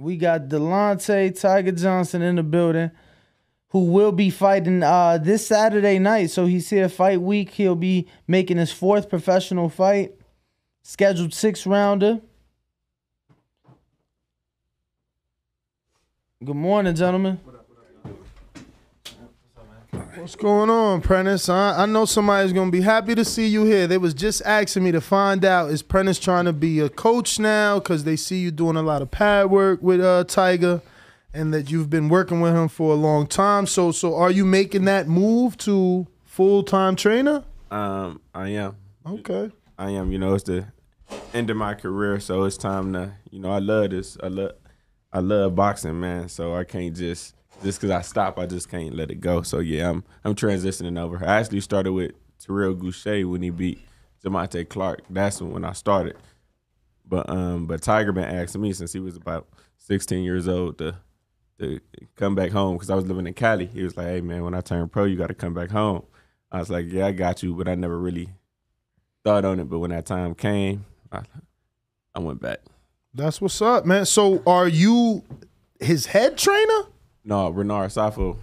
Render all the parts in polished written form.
We got Delante Tiger Johnson in the building, who will be fighting this Saturday night. So he's here fight week. He'll be making his 4th professional fight. Scheduled 6-rounder. Good morning, gentlemen. What's going on, Prentice? I know somebody's going to be happy to see you here. They was just asking me to find out, is Prentice trying to be a coach now because they see you doing a lot of pad work with Tiger and that you've been working with him for a long time. So are you making that move to full-time trainer? I am. Okay. I am. You know, it's the end of my career, so it's time to, you know, I love this. I love boxing, man, so I can't just because I stop, I just can't let it go. So yeah, I'm transitioning over. I actually started with Terrell Goucher when he beat Jamonte Clark. That's when I started. But Tiger been asking me since he was about 16 years old to come back home because I was living in Cali. He was like, "Hey man, when I turn pro, you got to come back home." I was like, "Yeah, I got you," but I never really thought on it. But when that time came, I went back. That's what's up, man. So are you his head trainer? No, Renard Safo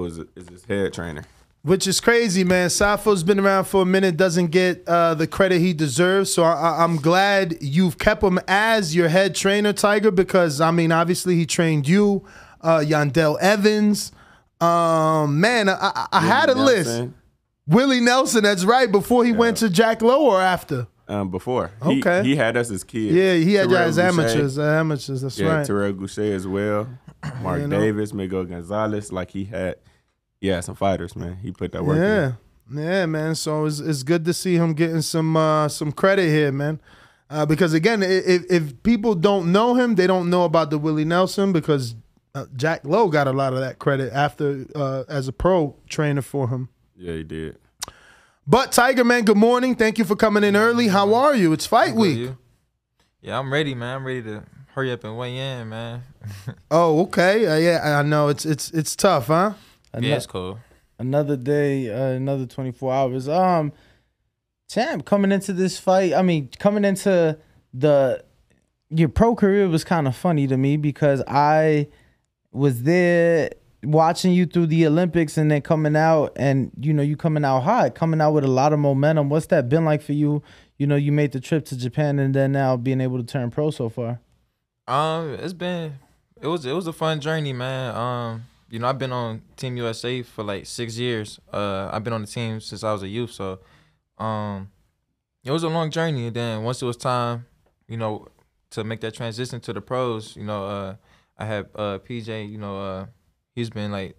is his head trainer. Which is crazy, man. Safo's been around for a minute, doesn't get the credit he deserves. So I'm glad you've kept him as your head trainer, Tiger, because, I mean, obviously he trained you, Yandel Evans. Man, I had a list. Willie Nelson, that's right, before he went to Jack Lowe or after? Before. Okay. He had us as kids. Yeah, he had y'all as Amateurs, that's right. Terrell Goucher as well. Mark Davis, Miguel Gonzalez, like he had some fighters, man. He put that work in. Yeah, man. So it's good to see him getting some credit here, man. Because again, if people don't know him, they don't know about the Willie Nelson because Jack Lowe got a lot of that credit after as a pro trainer for him. Yeah, he did. But Tiger, man, good morning. Thank you for coming in early. How are you? It's fight week. Yeah, I'm ready, man. I'm ready to hurry up and weigh in, man. Oh, okay. Yeah, I know it's tough, huh? Yeah, it's cool. Another day, another 24 hours. Champ, coming into this fight, I mean, coming into your pro career was kind of funny to me because I was there watching you through the Olympics and then coming out and, you know, you coming out hot, coming out with a lot of momentum. What's that been like for you? You know, you made the trip to Japan and then now being able to turn pro so far. It was a fun journey, man. You know, I've been on Team USA for like 6 years. I've been on the team since I was a youth, so it was a long journey. And then once it was time, you know, to make that transition to the pros, you know, I had PJ, you know, he's been like,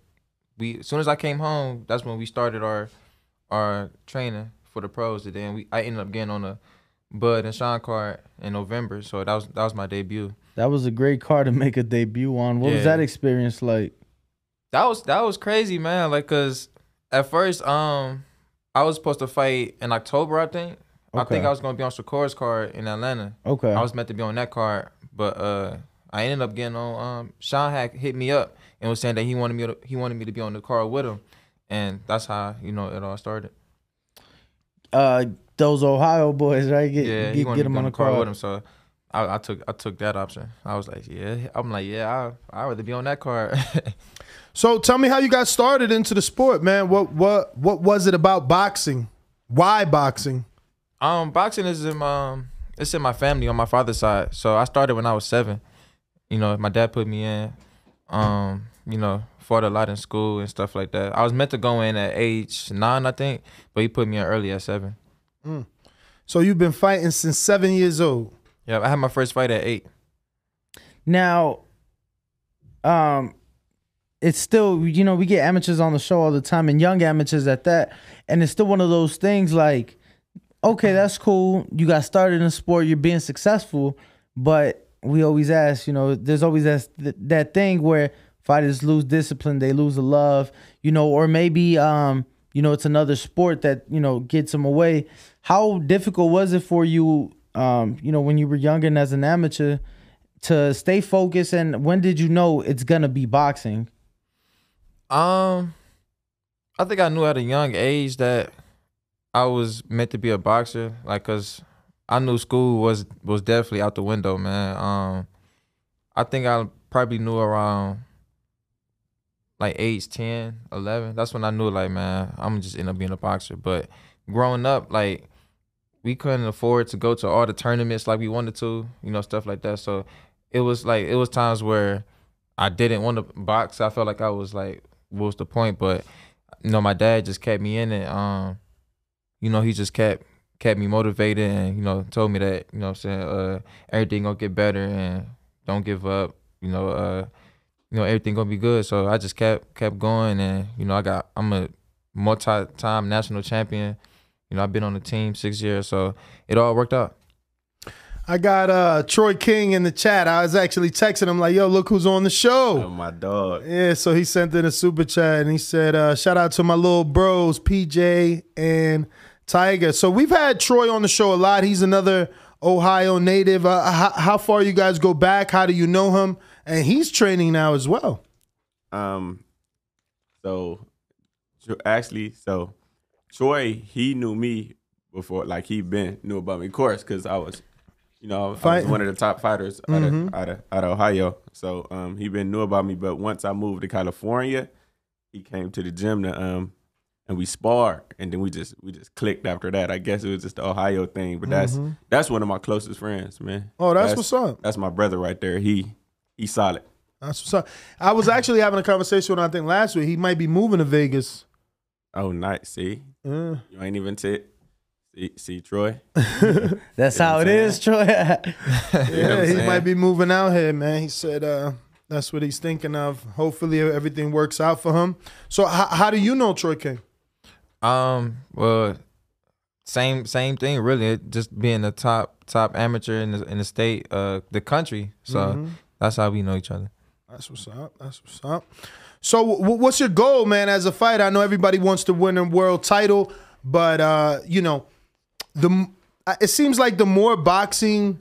as soon as I came home, that's when we started our training for the pros. And then I ended up getting on a Bud and Sean card in November, so that was my debut. That was a great card to make a debut on. What was that experience like? That was crazy, man. Like, cause at first, I was supposed to fight in October, I think. Okay. I think I was gonna be on Shakur's card in Atlanta. Okay. I was meant to be on that card, but I ended up getting on. Sean had hit me up and was saying that he wanted me to be on the card with him, and that's how, you know, it all started. Those Ohio boys, right? He wanted get to them be on the card with him, so I took that option. I was like, I'd rather be on that card. So tell me how you got started into the sport, man. What was it about boxing? Why boxing? Boxing is in my family on my father's side. So I started when I was 7. You know, my dad put me in. You know, fought a lot in school and stuff like that. I was meant to go in at age 9, I think, but he put me in early at 7. So you've been fighting since 7 years old? Yeah, I had my first fight at 8. Now, it's still, you know, we get amateurs on the show all the time and young amateurs at that. And it's still one of those things like, okay, that's cool. You got started in the sport. You're being successful. But we always ask, you know, there's always that thing where fighters lose discipline. They lose the love, you know, or maybe, you know, it's another sport that, you know, gets them away. How difficult was it for you, you know, when you were younger and as an amateur to stay focused? And when did you know it's going to be boxing? I think I knew at a young age that I was meant to be a boxer, like, cause I knew school was definitely out the window, man. I think I probably knew around like age 10, 11. That's when I knew, like, man, I'm gonna just end up being a boxer. But growing up, like, we couldn't afford to go to all the tournaments like we wanted to, you know, stuff like that. So it was times where I didn't want to box. I felt like I was like, what was the point? But, you know, my dad just kept me in it. You know, he just kept me motivated and, you know, told me that, you know what I'm saying, everything gonna get better and don't give up, you know, everything gonna be good. So I just kept going, and, you know, I'm a multi-time national champion. You know, I've been on the team 6 years, so it all worked out. I got Troy King in the chat. I was actually texting him like, yo, look who's on the show. Oh, my dog. Yeah, so he sent in a super chat, and he said, shout out to my little bros, PJ and Tiger. So we've had Troy on the show a lot. He's another Ohio native. How far you guys go back? How do you know him? And he's training now as well. So Troy, he knew me before, like knew about me, of course, because I was, you know, I was one of the top fighters out of Ohio. So he knew about me. But once I moved to California, he came to the gym to and we sparred, and then we just clicked after that. I guess it was just the Ohio thing, but that's one of my closest friends, man. Oh, that's what's up. That's my brother right there. He's solid. That's what's up. I was actually having a conversation with him, I think last week. He might be moving to Vegas. Oh, nice. See? You ain't even see Troy? That's how it is, Troy. Yeah, he might be moving out here, man. He said that's what he's thinking of. Hopefully everything works out for him. So how do you know Troy King? Well, same thing, really. Just being the top amateur in the state, the country. So that's how we know each other. That's what's up. That's what's up. So what's your goal, man, as a fighter? I know everybody wants to win a world title, but you know, it seems like the more boxing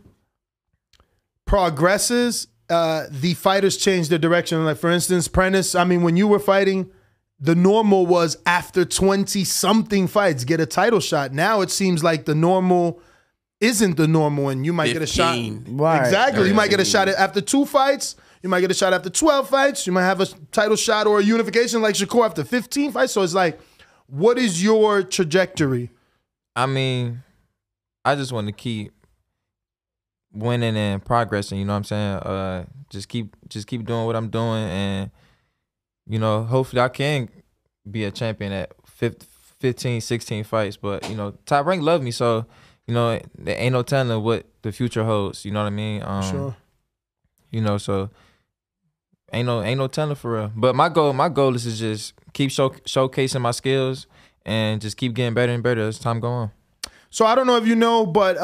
progresses, the fighters change their direction. Like, for instance, Prentice, I mean, when you were fighting, the normal was after 20-something fights, get a title shot. Now it seems like the normal isn't the normal, and you might 15. get a shot. Right. Exactly. You might get a shot after 2 fights. You might get a shot after 12 fights. You might have a title shot or a unification like Shakur after 15 fights. So it's like, what is your trajectory? I mean, I just want to keep winning and progressing, you know what I'm saying? Just keep doing what I'm doing, and, you know, hopefully I can be a champion at 15, 16 fights. But, you know, Top Rank love me, so, you know, there ain't no telling what the future holds, you know what I mean? Sure. You know, so ain't no telling for real. But my goal is to just keep showcasing my skills and just keep getting better and better as time go on. So I don't know if you know, but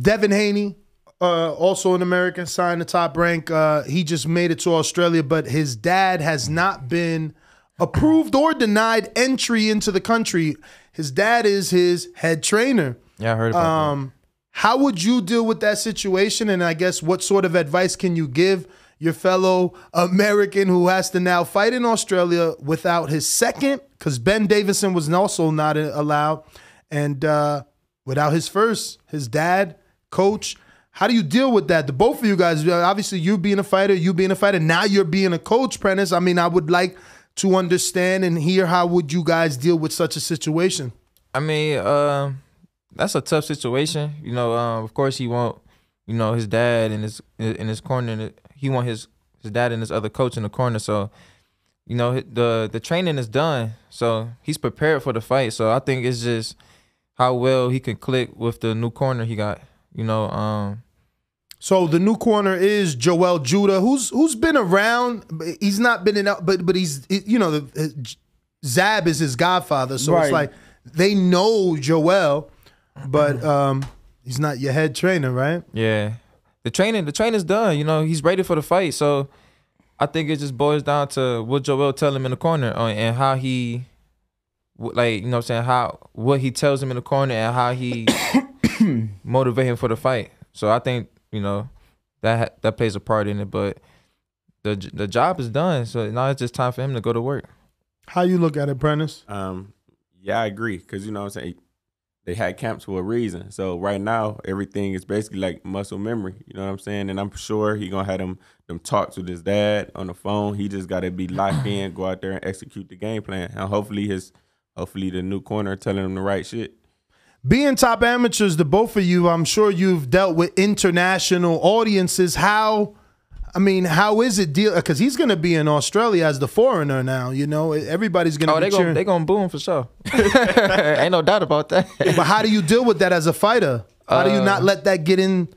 Devin Haney, also an American, signed to Top Rank. He just made it to Australia, but his dad has not been approved or denied entry into the country. His dad is his head trainer. Yeah, I heard about that. How would you deal with that situation? And I guess what sort of advice can you give your fellow American who has to now fight in Australia without his second? Because Ben Davison was also not allowed. And without his first, his dad, coach. How do you deal with that? The both of you guys, obviously you being a fighter, now you're being a coach, Prentice. I mean, I would like to understand and hear how would you guys deal with such a situation? I mean, that's a tough situation. You know, of course he want, you know, his dad in his corner. He want his dad and his other coach in the corner. So, you know, the training is done. So he's prepared for the fight. So I think it's just how well he can click with the new corner he got. You know. So the new corner is Joel Judah, who's been around. He's not been in, but he's, you know, Zab is his godfather. So It's like they know Joel. But he's not your head trainer, right? Yeah. The training's done. You know, he's ready for the fight. So I think it just boils down to what Joel tell him in the corner and how he, like, you know what I'm saying, what he tells him in the corner and how he motivate him for the fight. So I think, you know, that plays a part in it. But the job is done. So now it's just time for him to go to work. How you look at it, Prentice? Yeah, I agree. Because, you know what I'm saying, they had camps for a reason. So right now, everything is basically like muscle memory. You know what I'm saying? And I'm sure he gonna have them talks with his dad on the phone. He just gotta be locked in, go out there and execute the game plan. And hopefully the new corner telling him the right shit. Being top amateurs, the both of you, I'm sure you've dealt with international audiences. How is it deal? Because he's going to be in Australia as the foreigner now. You know, everybody's going to be cheering. They gonna boo him for sure. Ain't no doubt about that. But how do you deal with that as a fighter? How do you not let that get in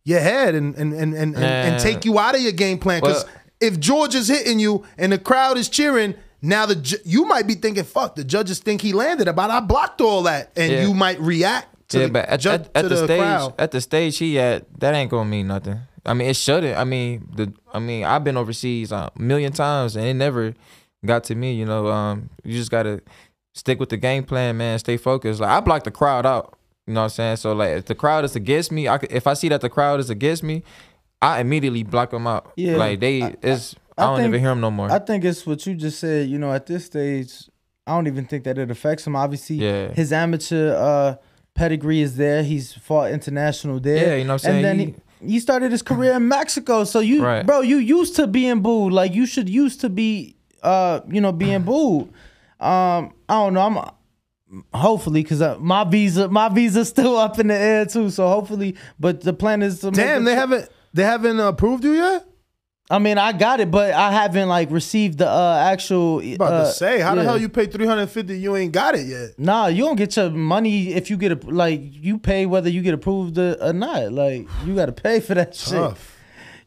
your head and take you out of your game plan? Because if George is hitting you and the crowd is cheering, now you might be thinking, "Fuck, the judges think he landed about. I blocked all that," and you might react to the crowd. At the stage he at, that ain't gonna mean nothing. I mean, it shouldn't. I mean, I've been overseas a million times and it never got to me. You know, you just gotta stick with the game plan, man. Stay focused. Like I block the crowd out. You know what I'm saying? So like, if the crowd is against me, if I see that the crowd is against me, I immediately block them out. Yeah, like I don't even hear him no more. I think it's what you just said. You know, at this stage, I don't even think that it affects him. Obviously, his amateur pedigree is there. He's fought international there. Yeah, you know what I'm saying? And then he started his career in Mexico. So bro, you used to being booed. Like you should used to be, being booed. I don't know. Hopefully, because my visa's still up in the air too. So hopefully, but the plan is to they haven't approved you yet. I mean, I got it, but I haven't like received the actual. About to say, how the hell you pay $350? You ain't got it yet. Nah, you don't get your money if you get you pay whether you get approved or not. Like you got to pay for that shit.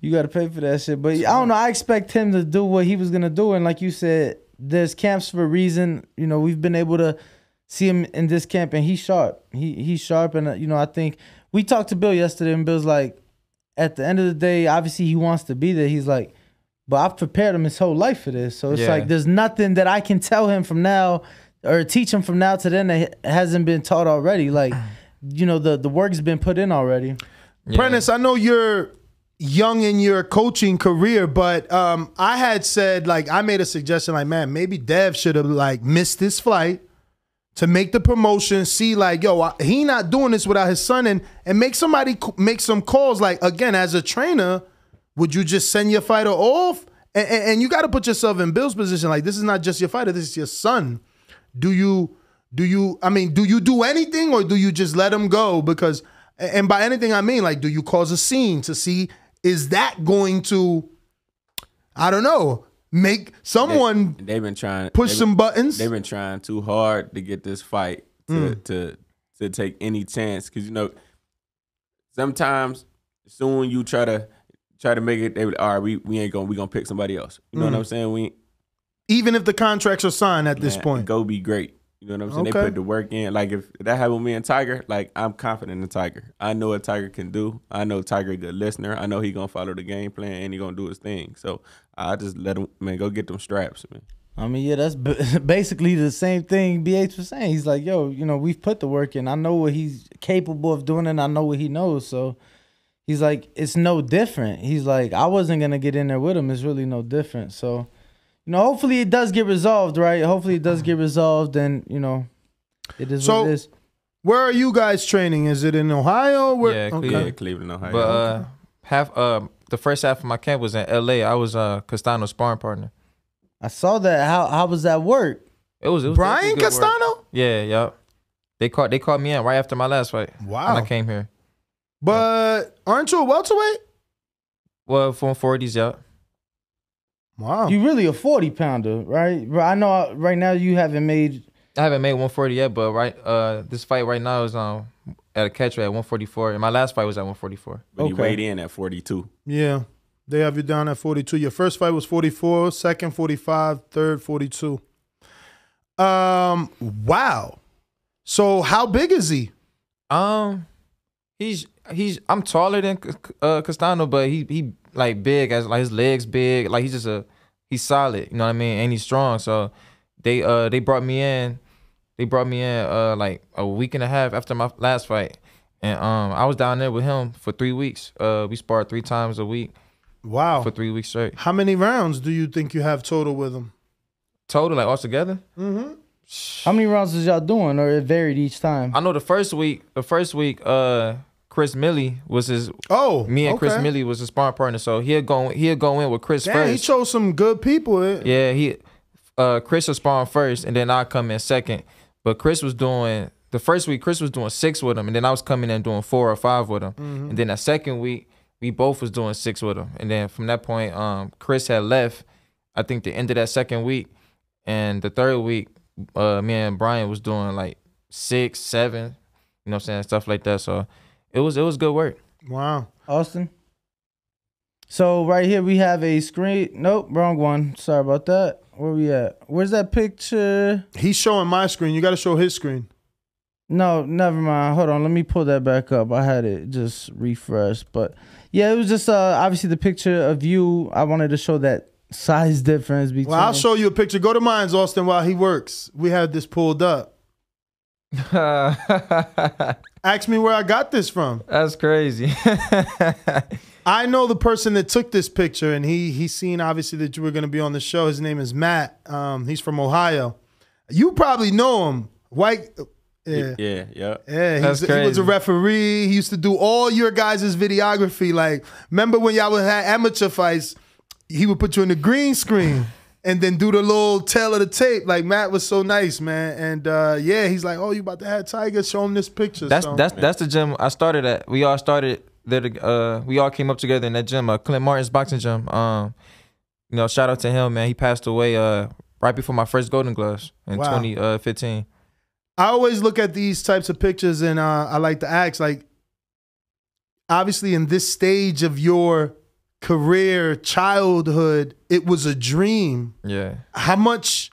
You got to pay for that shit. But I don't know. I expect him to do what he was gonna do, and like you said, there's camps for a reason. You know, we've been able to see him in this camp, and he's sharp. He's sharp, and I think we talked to Bill yesterday, and Bill's like, at the end of the day, obviously he wants to be there. He's like, but I've prepared him his whole life for this. So it's like there's nothing that I can tell him from now or teach him from now to then that hasn't been taught already. Like, the work's been put in already. Yeah. Prentice, I know you're young in your coaching career, but I had said, like, I made a suggestion, like, man, maybe Dev should have, like, missed his flight to make the promotion, see like, yo, he not doing this without his son, and make somebody make some calls. Like, again, as a trainer, would you just send your fighter off? And you got to put yourself in Bill's position. Like, this is not just your fighter, this is your son. Do you do anything, or do you just let him go? Because, and by anything I mean, like, do you cause a scene to see, is that going to, I don't know, make someone they've been trying push some buttons? They've been trying too hard to get this fight to take any chance, because sometimes soon you try to make it, they would, all right, we gonna pick somebody else. You know what I'm saying? Even if the contracts are signed at this point, go be great. You know what I'm saying? Okay. They put the work in. Like if that happened with me and Tiger, like I'm confident in Tiger. I know what Tiger can do. I know Tiger a good listener. I know he gonna follow the game plan and he gonna do his thing. So I just let him, man, go get them straps, man. I mean, yeah, that's basically the same thing BH was saying. He's like, yo, we've put the work in. I know what he's capable of doing, and I know what he knows. So he's like, it's no different. He's like, I wasn't gonna get in there with him. It's really no different. So. Hopefully it does get resolved, right? Hopefully it does get resolved, and it is what it is. Where are you guys training? Is it in Ohio? Cleveland, Ohio. But the first half of my camp was in LA. I was Castano's sparring partner. I saw that. How was that work? It was Brian Castano? Yeah, yup. They called me in right after my last fight. Wow. When I came here. But aren't you a welterweight? Well, 440s, yup. Wow. You really a 40-pounder, right? I know right now you haven't made... I haven't made 140 yet, but this fight right now is at a catch weight at 144, and my last fight was at 144. But he weighed in at 42. Yeah. They have you down at 42. Your first fight was 44, second 45, third 42. Wow. So how big is he? I'm taller than Castano, but he like big, as like his legs big, like he's solid, you know what I mean, and he's strong. So they brought me in like a week and a half after my last fight, and I was down there with him for 3 weeks. We sparred 3 times a week. Wow. For 3 weeks straight. How many rounds do you think you have total with him? Total, like all together? How many rounds was y'all doing, or it varied each time? I know the first week, Chris Millie was his. Me and Chris Millie was his sparring partner, so he'll go in with Chris first. He chose some good people. Yeah, Chris was sparring first, and then I come in second. But Chris was doing the first week. Chris was doing 6 with him, and then I was coming in doing 4 or 5 with him. Mm-hmm. And then that second week, we both was doing 6 with him. And then from that point, Chris had left. I think the end of that second week, and the third week, me and Brian was doing like 6, 7. You know what I'm saying, stuff like that. So it was good work. Wow, Austin. So right here we have a screen. Nope, wrong one. Sorry about that. Where we at? Where's that picture? He's showing my screen. You got to show his screen. No, never mind. Hold on. Let me pull that back up. I had it just refreshed. But yeah, it was just obviously the picture of you. I wanted to show that size difference between. Well, I'll show you a picture. Go to mine's, Austin, while he works. We have this pulled up. Ask me where I got this from. That's crazy. I know the person that took this picture, and he's seen obviously that you were going to be on the show. His name is Matt. He's from Ohio. You probably know him. White. Yeah. Yeah. He was a referee. He used to do all your guys' videography. Like, remember when y'all had amateur fights? He would put you in the green screen and then do the little tail of the tape. Like, Matt was so nice, man. And yeah, he's like, oh, you about to have Tiger? Show him this picture. That's the gym I started at. We all started there. We all came up together in that gym, Clint Martin's boxing gym. You know, shout out to him, man. He passed away right before my first Golden Gloves in 2015. I always look at these types of pictures, and I like to ask, like, obviously in this stage of your career, childhood, it was a dream. Yeah. How much?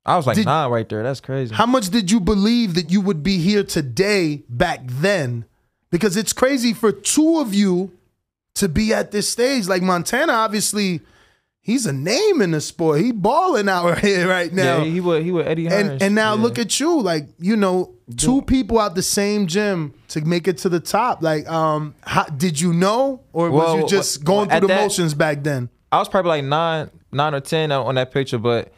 I was like 9 right there. That's crazy. How much did you believe that you would be here today back then? Because it's crazy for 2 of you to be at this stage. Like Montana, obviously, he's a name in the sport. He balling out here right now. Yeah, he would Eddie Hearns. And now look at you, like, you know, 2 people out the same gym to make it to the top. Like, how, did you know, or was you just going through the motions back then? I was probably like 9 or 10 on that picture, but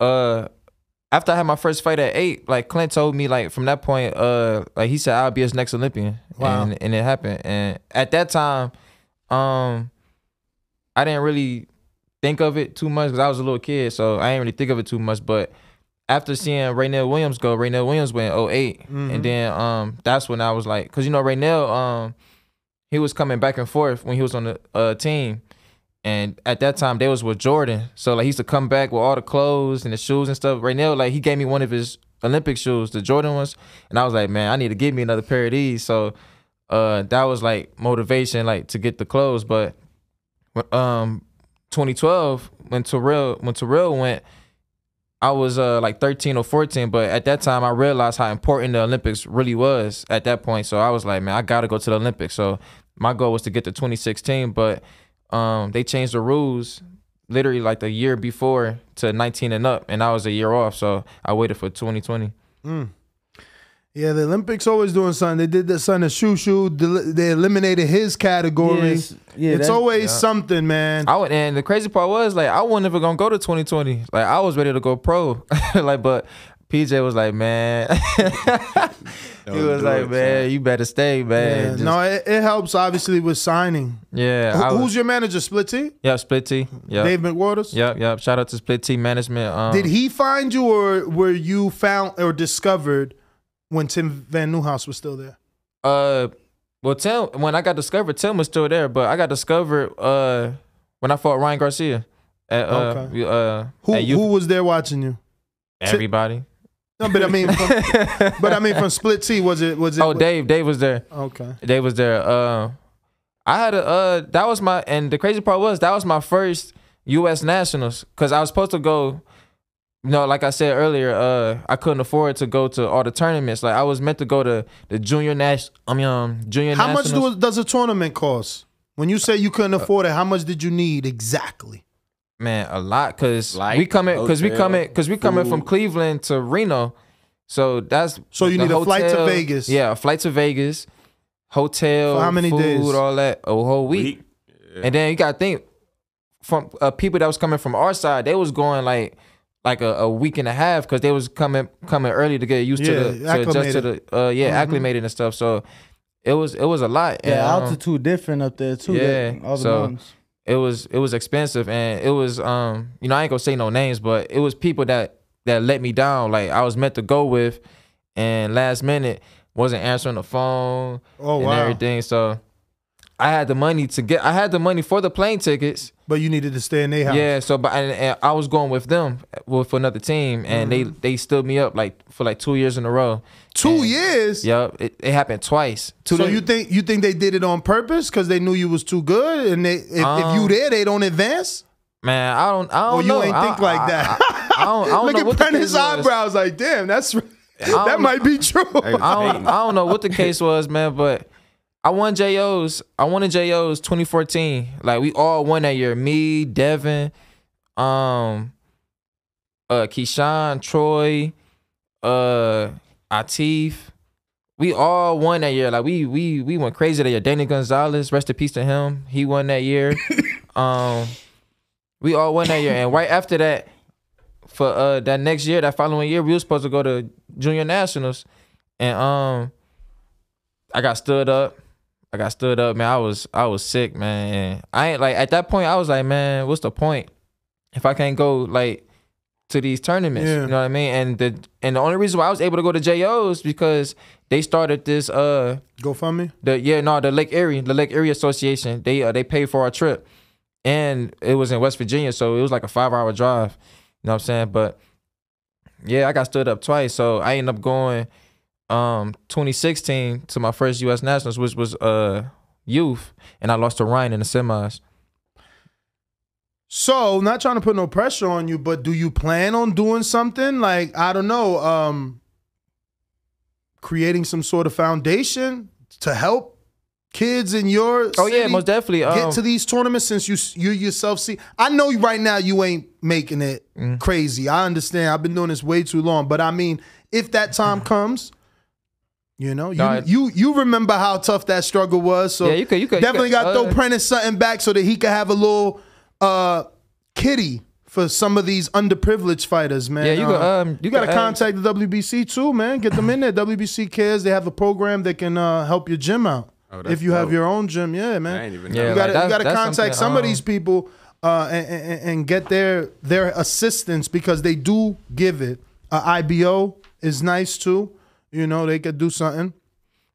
after I had my first fight at 8, like Clint told me, like from that point, like he said I'll be his next Olympian. Wow. And it happened. And at that time, I didn't really think of it too much because I was a little kid, so I didn't really think of it too much. But after seeing Raynell Williams go, Raynell Williams went 08, and then that's when I was like, because you know Raynell, he was coming back and forth when he was on the team, and at that time they was with Jordan, so like he used to come back with all the clothes and the shoes and stuff. Raynell, like he gave me one of his Olympic shoes, the Jordan ones, and I was like, man, I need to give me another pair of these. So that was like motivation, like to get the clothes. But 2012 when Terrell went, I was like 13 or 14, but at that time I realized how important the Olympics really was at that point. So I was like, man, I gotta go to the Olympics. So my goal was to get to 2016, but they changed the rules literally like the year before to 19 and up, and I was a year off, so I waited for 2020. Yeah, the Olympics always doing something. They did the son of Shushu. They eliminated his category. Yes. Yeah, it's always something, man. And the crazy part was, like, I wasn't even gonna go to 2020. Like, I was ready to go pro. Like, but PJ was like, man. He was like, man, you better stay, man. Yeah. No, it helps obviously with signing. Yeah. Who's your manager? Split T? Yeah, Split T. Yeah. Dave McWaters? Yep. Shout out to Split T management. Did he find you, or were you found or discovered when Tim Van Nieuwhouse was still there? Well, Tim, when I got discovered, Tim was still there, but I got discovered when I fought Ryan Garcia. Who was there watching you? Everybody. No, but I mean, from Split T, was it? Oh, Dave was there. Okay, Dave was there. I had that was my, and the crazy part was that was my first U.S. Nationals, because I was supposed to go. You know, like I said earlier, I couldn't afford to go to all the tournaments. Like, I was meant to go to the junior nationals. How much does a tournament cost? When you say you couldn't afford it, how much did you need exactly? Man, a lot, because we coming from Cleveland to Reno, so that's you need a flight to Vegas. Yeah, a flight to Vegas, hotel, for how many food, days? All that, a whole week. Yeah. And then you gotta think from people that was coming from our side, they was going like like a week and a half because they was coming early to get used to adjust to the acclimated and stuff. So it was a lot. Yeah, and, altitude different up there too. Yeah, all the so mountains. it was expensive, and it was you know, I ain't gonna say no names, but it was people that let me down. Like I was meant to go with, and last minute wasn't answering the phone and everything. So I had the money for the plane tickets. But you needed to stay in their house. Yeah, so and I was going with them with another team, and they stood me up for 2 years in a row. 2 years? Yep, it happened twice. So you think they did it on purpose because they knew you was too good, and if you there, they don't advance? Man, I don't know. Or you ain't think like that? I don't Look know at what Prentice's eyebrows like, damn, that might be true. I don't know what the case was, man, but I won in JOs 2014. Like we all won that year. Me, Devin, Keyshawn, Troy, Atif. We all won that year. Like we went crazy that year. Danny Gonzalez, rest in peace to him. He won that year. We all won that year. And right after that, for that next year, that following year, we were supposed to go to Junior Nationals. And I got stood up. Man. I was sick, man. And I ain't like at that point. I was like, man, what's the point if I can't go like to these tournaments? Yeah. You know what I mean? And the only reason why I was able to go to JOs because they started this GoFundMe? The Lake Erie Association. They paid for our trip, and it was in West Virginia, so it was like a 5-hour drive. You know what I'm saying? But yeah, I got stood up twice, so I ended up going 2016 to my first U.S. Nationals, which was youth, and I lost to Ryan in the semis. So, not trying to put no pressure on you, but do you plan on doing something like, I don't know, creating some sort of foundation to help kids in your city most definitely get to these tournaments, since you yourself see? I know right now you ain't making it crazy. I understand. I've been doing this way too long, but I mean, if that time comes, you know, you remember how tough that struggle was. So you could definitely got to throw Prentice something back so that he could have a little kitty for some of these underprivileged fighters, man. Yeah, you got to contact the WBC too, man. Get them in there. WBC Cares. They have a program that can help your gym out. Oh, if you have your own gym, yeah, man. You got to contact some of these people and get their assistance, because they do give it. IBO is nice too. You know, they could do something.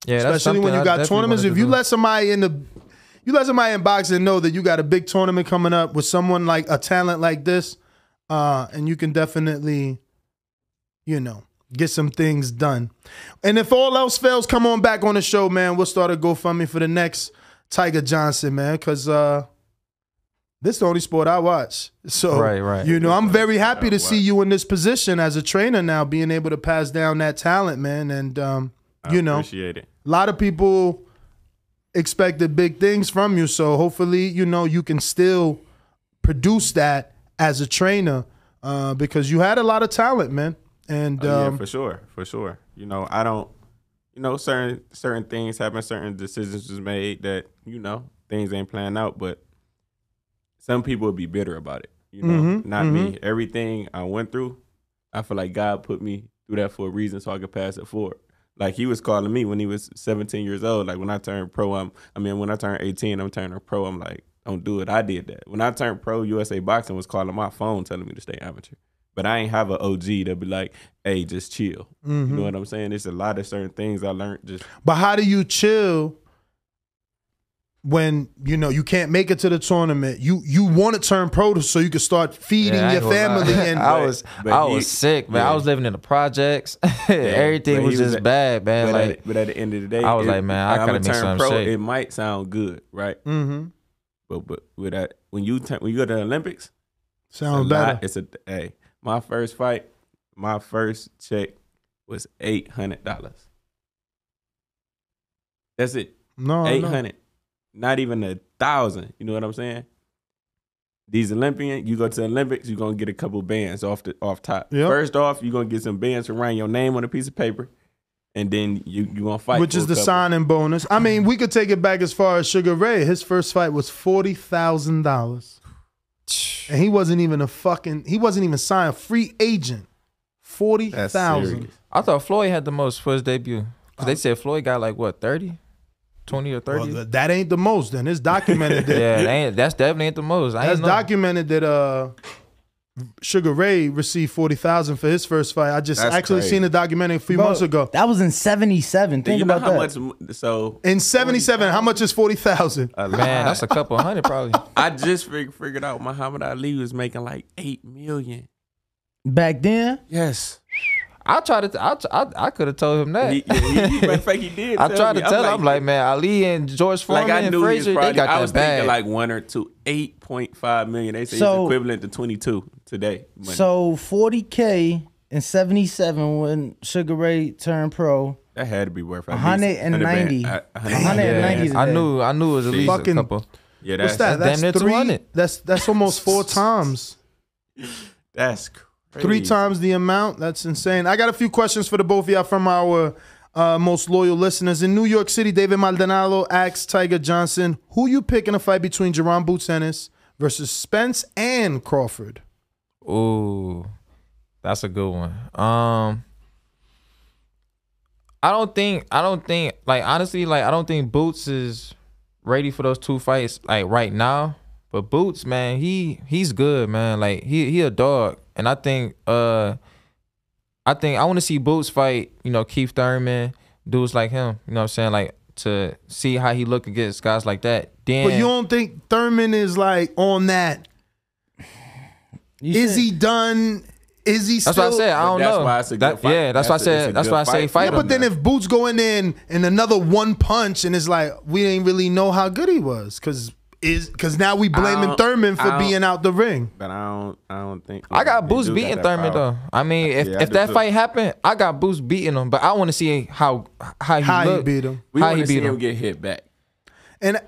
Yeah, especially when you got tournaments. If you let somebody in boxing know that you got a big tournament coming up with someone like a talent like this, and you can definitely, you know, get some things done. And if all else fails, come on back on the show, man. We'll start a GoFundMe for the next Tiger Johnson, man, because this is the only sport I watch. So, right. You know, I'm very happy to see you in this position as a trainer now, being able to pass down that talent, man. And, you know, appreciate it. A lot of people expected big things from you. So hopefully, you know, you can still produce that as a trainer, because you had a lot of talent, man. And yeah, for sure. You know, I don't, you know, certain things happen, certain decisions was made that, you know, things ain't planned out, but some people would be bitter about it. You know, not me. Everything I went through, I feel like God put me through that for a reason so I could pass it forward. Like he was calling me when he was 17 years old. Like when I turned pro, when I turned 18, I'm turning pro. I'm like, don't do it. I did that. When I turned pro, USA Boxing was calling my phone telling me to stay amateur. But I ain't have an OG that be like, hey, just chill. You know what I'm saying? There's a lot of certain things I learned just. But how do you chill when, you know, you can't make it to the tournament? You want to turn pro so you can start feeding your family. And I was sick, man. I was living in the projects. Everything was just bad, man. But at the end of the day, I was like, man, I gotta make something shake. It might sound good, right? But with that, when you go to the Olympics, sounds better. My first fight, my first check was $800. That's it. No, 800. Not even 1,000. You know what I'm saying? These Olympians, you go to the Olympics, you're gonna get a couple bands off top. Yep. First off, you're gonna get some bands to write your name on a piece of paper, and then you're gonna fight. Which is the signing bonus. I mean, we could take it back as far as Sugar Ray. His first fight was $40,000. And he wasn't even signed, free agent. 40,000. I thought Floyd had the most for his debut. Cause they said Floyd got like what, 30? 20 or 30? Well, that ain't the most. Then it's documented that. Yeah, that's definitely ain't the most. That's documented that Sugar Ray received 40,000 for his first fight. I just actually seen a documentary a few months ago. That was in 77. Think about that. In 77, how much is 40,000? Man, that's a couple hundred probably. I just figured out Muhammad Ali was making like 8 million Back then? Yes. I tried to. I could have told him that. He did. I tried to tell him. I'm like, man, Ali and George Foreman and Frazier, they got that bag. Thinking like 1 or 2, 8.5 million. They say it's equivalent to 22 today. Money. So 40K in 77 when Sugar Ray turned pro. That had to be worth 190. 190 today. I knew it was at least a couple. Yeah, what's that? That's damn near 200. That's almost 4 times. That's crazy. 3 times the amount. That's insane. I got a few questions for the both of y'all from our most loyal listeners. In New York City, David Maldonado asks Tiger Johnson, who you pick in a fight between Jerron Boots Ennis versus Spence and Crawford? Ooh, that's a good one. I don't think like honestly, like I don't think Boots is ready for those 2 fights like right now. But Boots, man, he's good, man. Like he a dog. And I think I want to see Boots fight, Keith Thurman, dudes like him. You know what I'm saying? Like to see how he look against guys like that. Then, but you don't think Thurman is like on that? Is he done? Is he still? That's what I said. I don't know. Why it's a good fight. Yeah, that's why I said. That's why I say fight him. But then if Boots go in there and another 1 punch and it's like we ain't really know how good he was because now we blaming Thurman for being out the ring. But I don't think I got Boots beating Thurman though. I mean, if that fight happened, I got Boots beating him. But I want to see how he beat him. We want to see him get hit back. And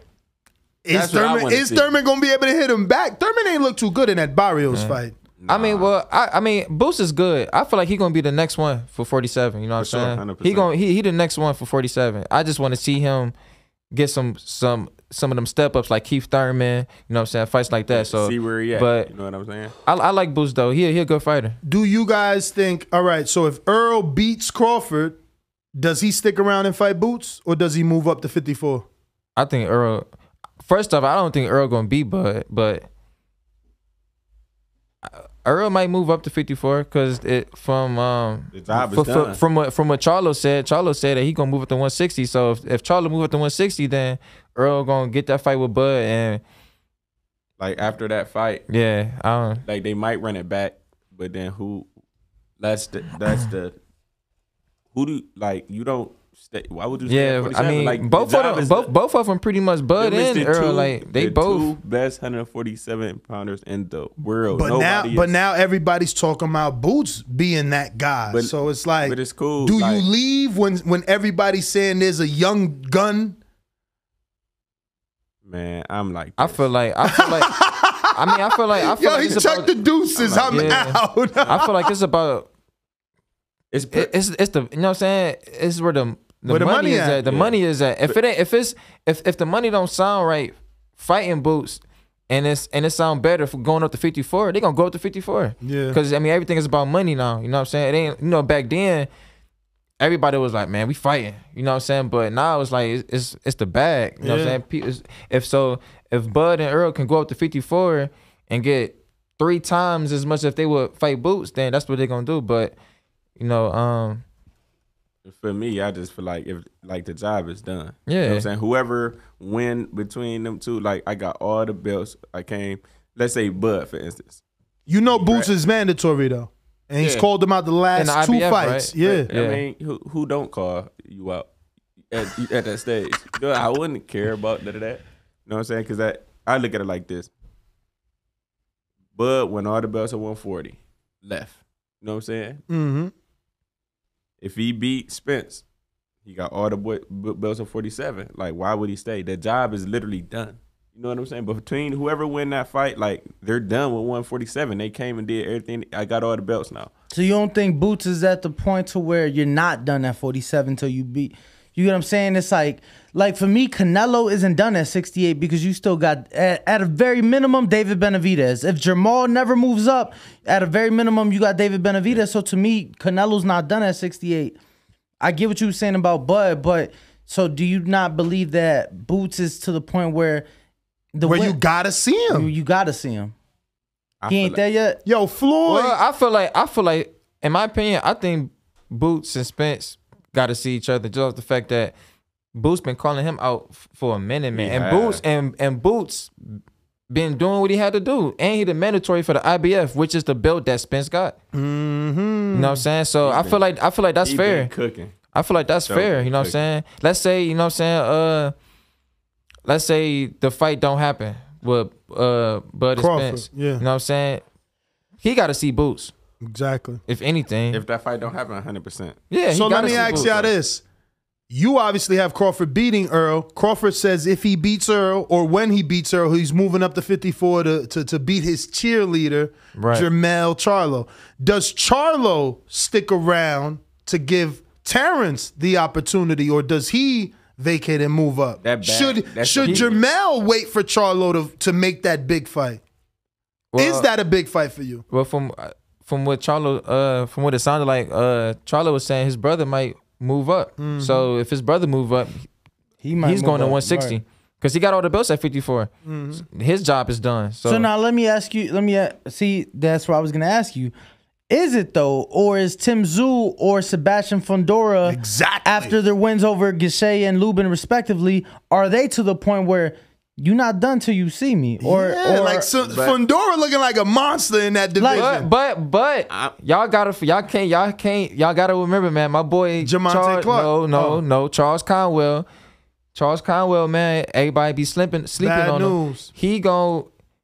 is Thurman gonna be able to hit him back? Thurman ain't look too good in that Barrios fight. Nah. I mean, Boots is good. I feel like he gonna be the next one for 47. You know what I'm saying? 100%. He the next one for 47. I just want to see him get some of them step ups like Keith Thurman. You know what I'm saying? Fights like that. So see where he at. But you know what I'm saying? I like Boots though. He a good fighter. Do you guys think? All right. So if Errol beats Crawford, does he stick around and fight Boots, or does he move up to 54? I think Errol. First off, I don't think Errol gonna beat Bud, but Errol might move up to 54 because from what Charlo said that he gonna move up to 160. So if Charlo move up to 160, then Errol gonna get that fight with Bud, and like after that fight, yeah, like they might run it back, but then who? That's the who do like you don't. Why would you say yeah, I mean, like, both of them pretty much Bud and Errol, like they both two best 147 pounders in the world. But now everybody's talking about Boots being that guy. So it's like, but it's cool. Do you leave when everybody's saying there's a young gun? Man, I'm like, I feel like. Yo, he checked the deuces. I'm out. I feel like it's about. It's the, you know what I'm saying? It's where the money is at. The money is at. If the money don't sound right, fighting Boots and it sound better for going up to 54, they gonna go up to 54. Yeah. Because I mean everything is about money now. You know what I'm saying? It ain't, back then everybody was like, man, we fighting. You know what I'm saying? But now it's like it's the bag. You know what I'm saying? If Bud and Errol can go up to 54 and get 3 times as much if they would fight Boots, then that's what they're gonna do. But for me, I just feel like if the job is done. Yeah. You know what I'm saying? Whoever win between them two, like I got all the belts. Let's say Bud, for instance. Boots is mandatory though. And he's called them out the last IBF, 2 fights. Right? Yeah. I mean, who don't call you out at that stage? I wouldn't care about none of that. You know what I'm saying? Because I look at it like this. Bud won all the belts at 140. Left. You know what I'm saying? Mm-hmm. If he beat Spence, he got all the belts at 47. Like, why would he stay? The job is literally done. You know what I'm saying? But between whoever win that fight, like, they're done with 147. They came and did everything. I got all the belts now. So you don't think Boots is at the point to where you're not done at 47 till you beat? You get what I'm saying? It's like for me, Canelo isn't done at 68 because you still got, at a very minimum, David Benavidez. If Jamal never moves up, at a very minimum, you got David Benavidez. So to me, Canelo's not done at 68. I get what you were saying about Bud, but so do you not believe that Boots is to the point where you gotta see him? You gotta see him. He ain't there yet. Yo, Floyd. Well, I feel like, in my opinion, I think Boots and Spence got to see each other just off the fact that Boots been calling him out for a minute, man. And Boots been doing what he had to do, and he the mandatory for the IBF, which is the belt that Spence got. Mm-hmm. You know what I'm saying? So I feel like that's fair. Cooking. I feel like that's fair. You know what I'm saying? Let's say, you know what I'm saying? Let's say the fight don't happen with Bud and Spence. Yeah. You know what I'm saying? He got to see Boots. Exactly. If anything. If that fight don't happen, 100%. Yeah. So let me ask y'all this. You obviously have Crawford beating Errol. Crawford says if he beats Errol, or when he beats Errol, he's moving up to 54 to beat his cheerleader, Jermell Charlo. Does Charlo stick around to give Terrence the opportunity, or does he vacate and move up? Should Jermell wait for Charlo to make that big fight? Well, is that a big fight for you? Well, from what Charlo, from what it sounded like, Charlo was saying his brother might move up. Mm-hmm. So if his brother move up, he's going to 160 because he got all the belts at 54. Mm-hmm. So his job is done. So now let me ask you. See, that's what I was going to ask you. Is it though, or is Tim Tszyu or Sebastian Fundora after their wins over Gaethje and Lubin respectively, are they to the point where you're not done till you see me? Fundora looking like a monster in that division. But y'all gotta remember, man. My boy Jamonte Clark. No, Charles Conwell. Charles Conwell, man. Everybody be sleeping Bad on news. him.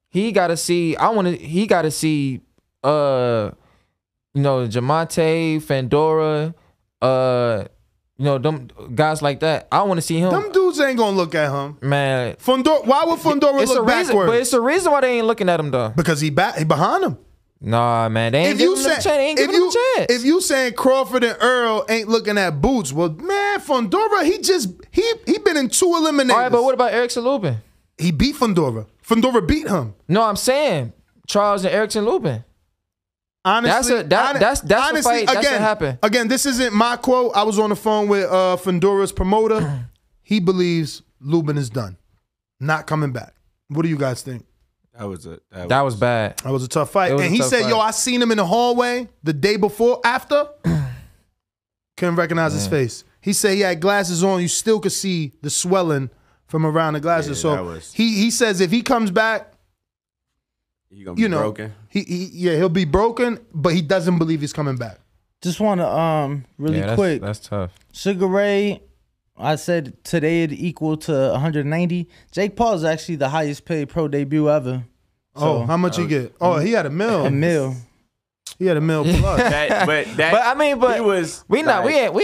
He gotta see. He gotta see. Jamonte, Fandora, them guys like that. I want to see him. Them dudes ain't gonna look at him, man. Why would Fundora look backwards? But it's a reason why they ain't looking at him though. Because he behind him. Nah, man, they ain't giving him a chance. They ain't giving him a chance. If you saying Crawford and Errol ain't looking at Boots, well, man, Fundora, he been in 2 eliminations. All right, but what about Erickson Lubin? He beat Fundora. Fundora beat him. No, I'm saying Charles and Erickson Lubin. Honestly, that's the fight. That's what happened. Again, this isn't my quote. I was on the phone with Fundora's promoter. He believes Lubin is done, not coming back. What do you guys think? That was bad. That was a tough fight. And he said, "Yo, I seen him in the hallway the day before, after. Couldn't recognize his face. He said he had glasses on. You still could see the swelling from around the glasses. So he says if he comes back, he gonna be broken. He'll be broken, but he doesn't believe he's coming back. Just want to really quick. That's tough. Sugar Ray, I said today it equal to 190. Jake Paul is actually the highest paid pro debut ever. So, how much he get? Oh, he had $1 million. $1 million. He had $1 million plus. We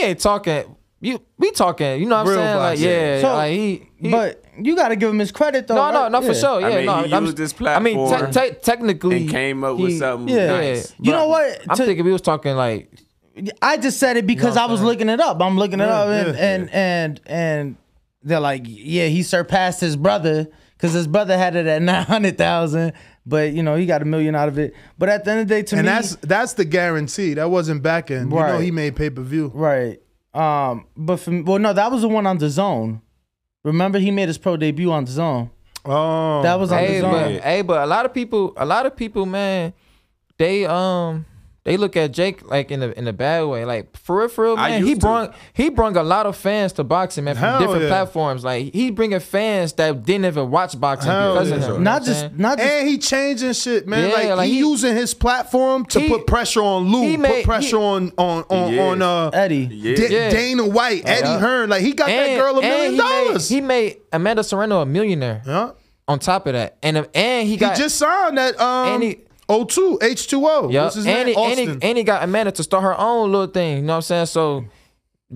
ain't talking. We talking. You know what I'm saying? Like, yeah. So, like but you got to give him his credit though. No, for sure. Yeah, he used this platform. Technically, and came up with something nice. You know what? I'm thinking we was talking like. I just said it because I was looking it up. I'm looking it up, and they're like, yeah, he surpassed his brother because his brother had it at 900,000, but he got $1 million out of it. But at the end of the day, to me, that's the guarantee. That wasn't back end. Right. He made pay-per-view. Right. But no, that was the one on Dazn. Remember, he made his pro debut on Dazn. Oh, that was on Dazn. But a lot of people, man, they look at Jake like in a bad way. Like for real, man. He brought a lot of fans to boxing, man, from different platforms. Like he bringing fans that didn't even watch boxing because of him. Not just, and he changing shit, man. Yeah, like he using his platform to put pressure on Lou, put pressure on Eddie, Dana White, Eddie Hearn. Like he got that girl $1 million. He made Amanda Serrano a millionaire. Yeah. On top of that, and he just signed that. O2, H2O. Yeah, what's his name? Austin. And he got Amanda to start her own little thing. You know what I'm saying? So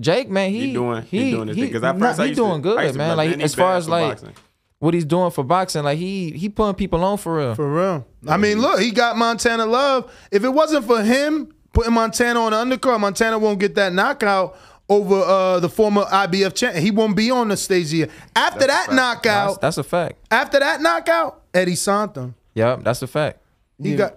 Jake, man, he doing his thing. Because at first he doing good, man. Like as far as like what he's doing for boxing, like he putting people on for real. For real. I mean, look, he got Montana Love. If it wasn't for him putting Montana on the undercard, Montana won't get that knockout over the former IBF champion. He won't be on the stage here. After that knockout, That's a fact. after that knockout, Eddie Santos. Yep, that's a fact. He got.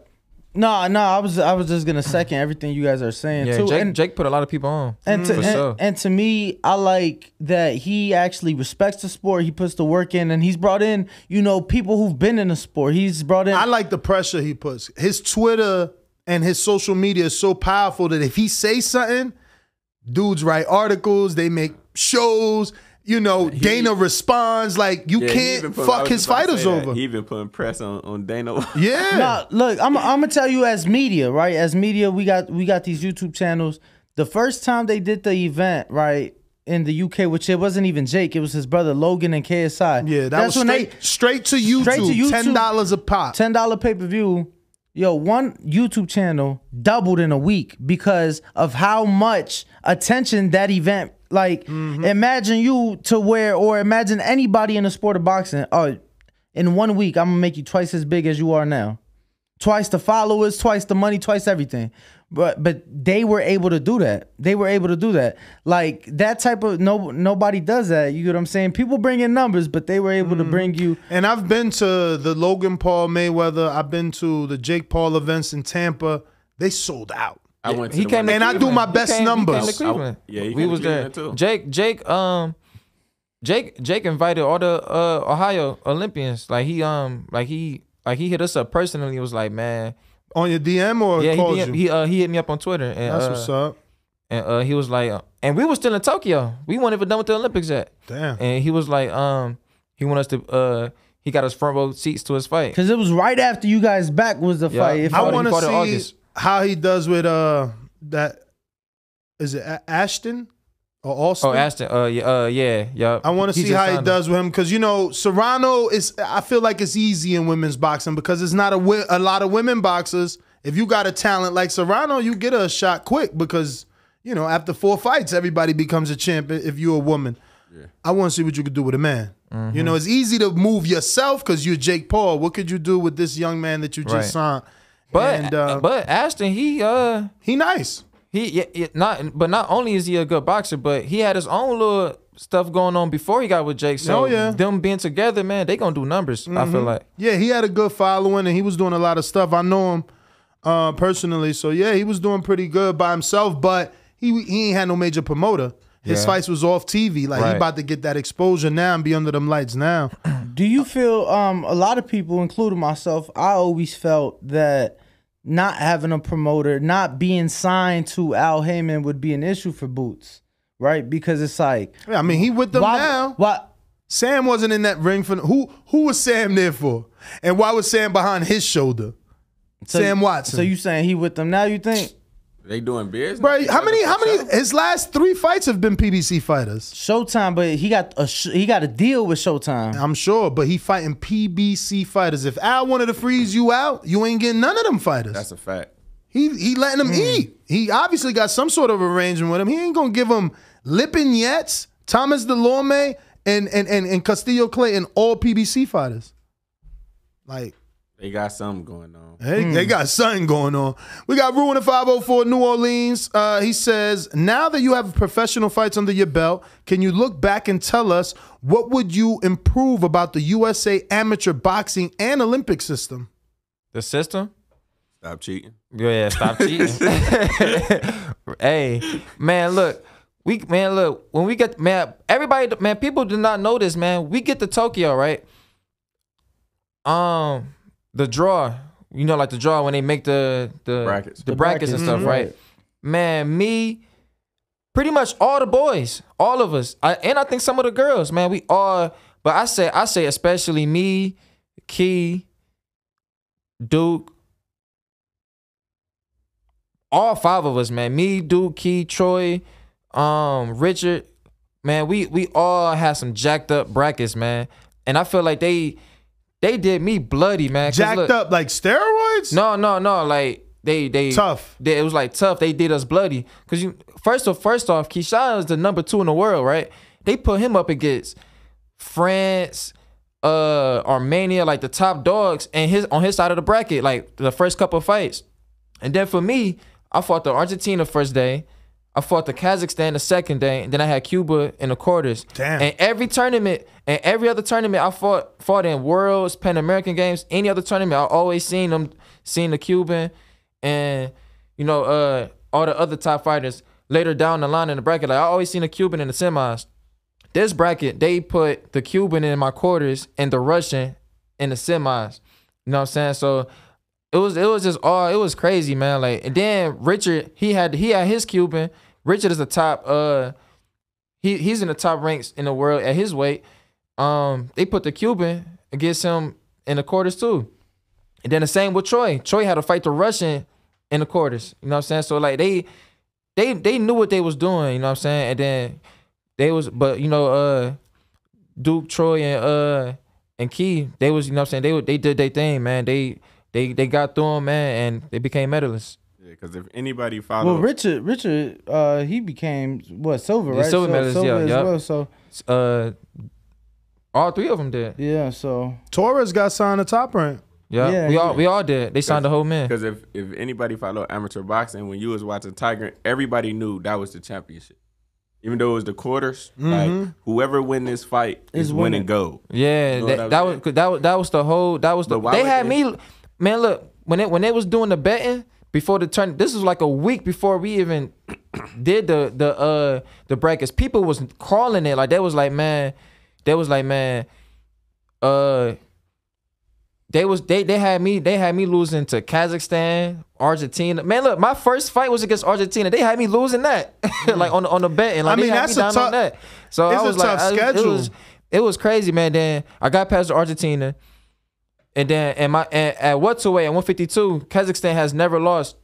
No, I was just gonna second everything you guys are saying Yeah, too. Jake put a lot of people on. And for sure. and to me, I like that he actually respects the sport. He puts the work in, and he's brought in, people who've been in the sport. He's brought in. I like the pressure he puts. His Twitter and his social media is so powerful that if he says something, dudes write articles, they make shows. Dana responds like you can't fuck his fighters over. He even putting press on Dana. Yeah. Nah, look, I'm gonna tell you, as media, right? As media, we got these YouTube channels. The first time they did the event, right, in the UK, which it wasn't even Jake, it was his brother Logan and KSI. Yeah, that's when straight to YouTube. $10 a pop. $10 pay-per-view. Yo, one YouTube channel doubled in a week because of how much attention that event. Like, imagine imagine anybody in the sport of boxing. Oh, in 1 week, I'm gonna make you twice as big as you are now. Twice the followers, twice the money, twice everything. But they were able to do that. Like, that type of nobody does that. You get what I'm saying? People bring in numbers, but they were able to bring you. And I've been to the Logan Paul Mayweather. I've been to the Jake Paul events in Tampa. They sold out. I went to He the came one- to And I do my best numbers. He came to Cleveland. he we came was to there. Cleveland too. Jake invited all the Ohio Olympians. Like he hit us up personally. It was like, man, On your DM or yeah, called he you? hit me up on Twitter. And, That's what's up. And he was like, and we were still in Tokyo. We weren't even done with the Olympics yet. Damn. And he was like, he want us to he got us front row seats to his fight. Because it was right after you guys back was the fight. If I fought- want he to fought in see August. how he does with that. Is it Ashton or Austin? Oh, Ashton. Yeah. I want to see just how he signed him. does with him because Serrano is. I feel like it's easy in women's boxing because it's not a lot of women boxers. If you got a talent like Serrano, you get a shot quick because after 4 fights, everybody becomes a champ if you're a woman. Yeah. I want to see what you could do with a man. It's easy to move yourself because you're Jake Paul. What could you do with this young man that you just signed? But Ashton, he nice. Not only is he a good boxer, but he had his own little stuff going on before he got with Jake. So them being together, man, they gonna do numbers. I feel like. Yeah, he had a good following and he was doing a lot of stuff. I know him personally, so yeah, he was doing pretty good by himself. But he ain't had no major promoter. His fights was off TV. Like he about to get that exposure now and be under them lights now. Do you feel a lot of people, including myself, I always felt that not having a promoter, not being signed to Al Heyman would be an issue for Boots, right? Because it's like, Yeah, I mean, he with them now. Why? Sam wasn't in that ring for who was Sam there for? And why was Sam behind his shoulder? Sam Watson. So you saying he with them now, you think? They doing business. Bro, how many his last 3 fights have been PBC fighters? Showtime, but he got a deal with Showtime. I'm sure, but he fighting PBC fighters. If Al wanted to freeze you out, you ain't getting none of them fighters. That's a fact. He letting them eat. He obviously got some sort of arrangement with him. He ain't gonna give him Lipin-Yates, Thomas Delorme, and Castillo Clayton, all PBC fighters. Like, They got something going on. They got something going on. We got Ruin at 504 New Orleans. He says, now that you have professional fights under your belt, can you look back and tell us what would you improve about the USA amateur boxing and Olympic system? The system? Stop cheating. Yeah, stop cheating. Hey, man, look. When we get, everybody, people do not know this, man. We get to Tokyo, right? The draw, like the draw when they make the brackets and stuff, right? Man, me, pretty much all the boys, all of us, and I think some of the girls, man, we all. But I say especially me, Key, Duke, all 5 of us, man. Me, Duke, Key, Troy, Richard, man. We all had some jacked up brackets, man, and I feel like they did me bloody, man. Jacked up like steroids? No. Like they tough. It was like tough. They did us bloody. Cause first off, Keyshawn is the number 2 in the world, right? They put him up against France, Armenia, like the top dogs, and on his side of the bracket, like the first couple of fights. And then for me, I fought the Argentina first day. I fought the Kazakhstan the second day, and then I had Cuba in the quarters. Damn. And every tournament, and every other tournament I fought in Worlds, Pan American Games, any other tournament, I always seen the Cuban, and you know, all the other top fighters later down the line in the bracket. Like, I always seen the Cuban in the semis. This bracket, they put the Cuban in my quarters and the Russian in the semis. You know what I'm saying? So it was just all, it was crazy, man. Like, and then Richard, he had his Cuban. Richard is the top, he's in the top ranks in the world at his weight. They put the Cuban against him in the quarters too. And then the same with Troy. Troy had to fight the Russian in the quarters. You know what I'm saying? So like they knew what they was doing, you know what I'm saying? And then but you know, Duke, Troy, and Key, they was, you know what I'm saying, they did their thing, man. They got through them, man, and they became medalists. Yeah, because if anybody followed, Well, Richard, he became silver, Yeah, right? silver medalist, silver yeah, as yep. well. So All three of them did. yeah, so Torres got signed to Top Rank. Yeah, we all did. They signed the whole man. because if anybody followed amateur boxing, when you was watching Tiger, everybody knew that was the championship. Even though it was the quarters, like whoever win this fight is winning gold. Yeah, You know that was the whole. That was the. But why They would had they- me, man. Look, when they was doing the betting before the turn, this was like a week before we even did the brackets. People was calling it like they was like, man, they had me losing to Kazakhstan, Argentina. Man, look, my first fight was against Argentina. They had me losing that, like on the betting. Like, I mean, they had that's me a down tough- on that. So it's I was a tough like, schedule. it was crazy, man. Then I got past Argentina, and then at welterweight at 152, Kazakhstan has never lost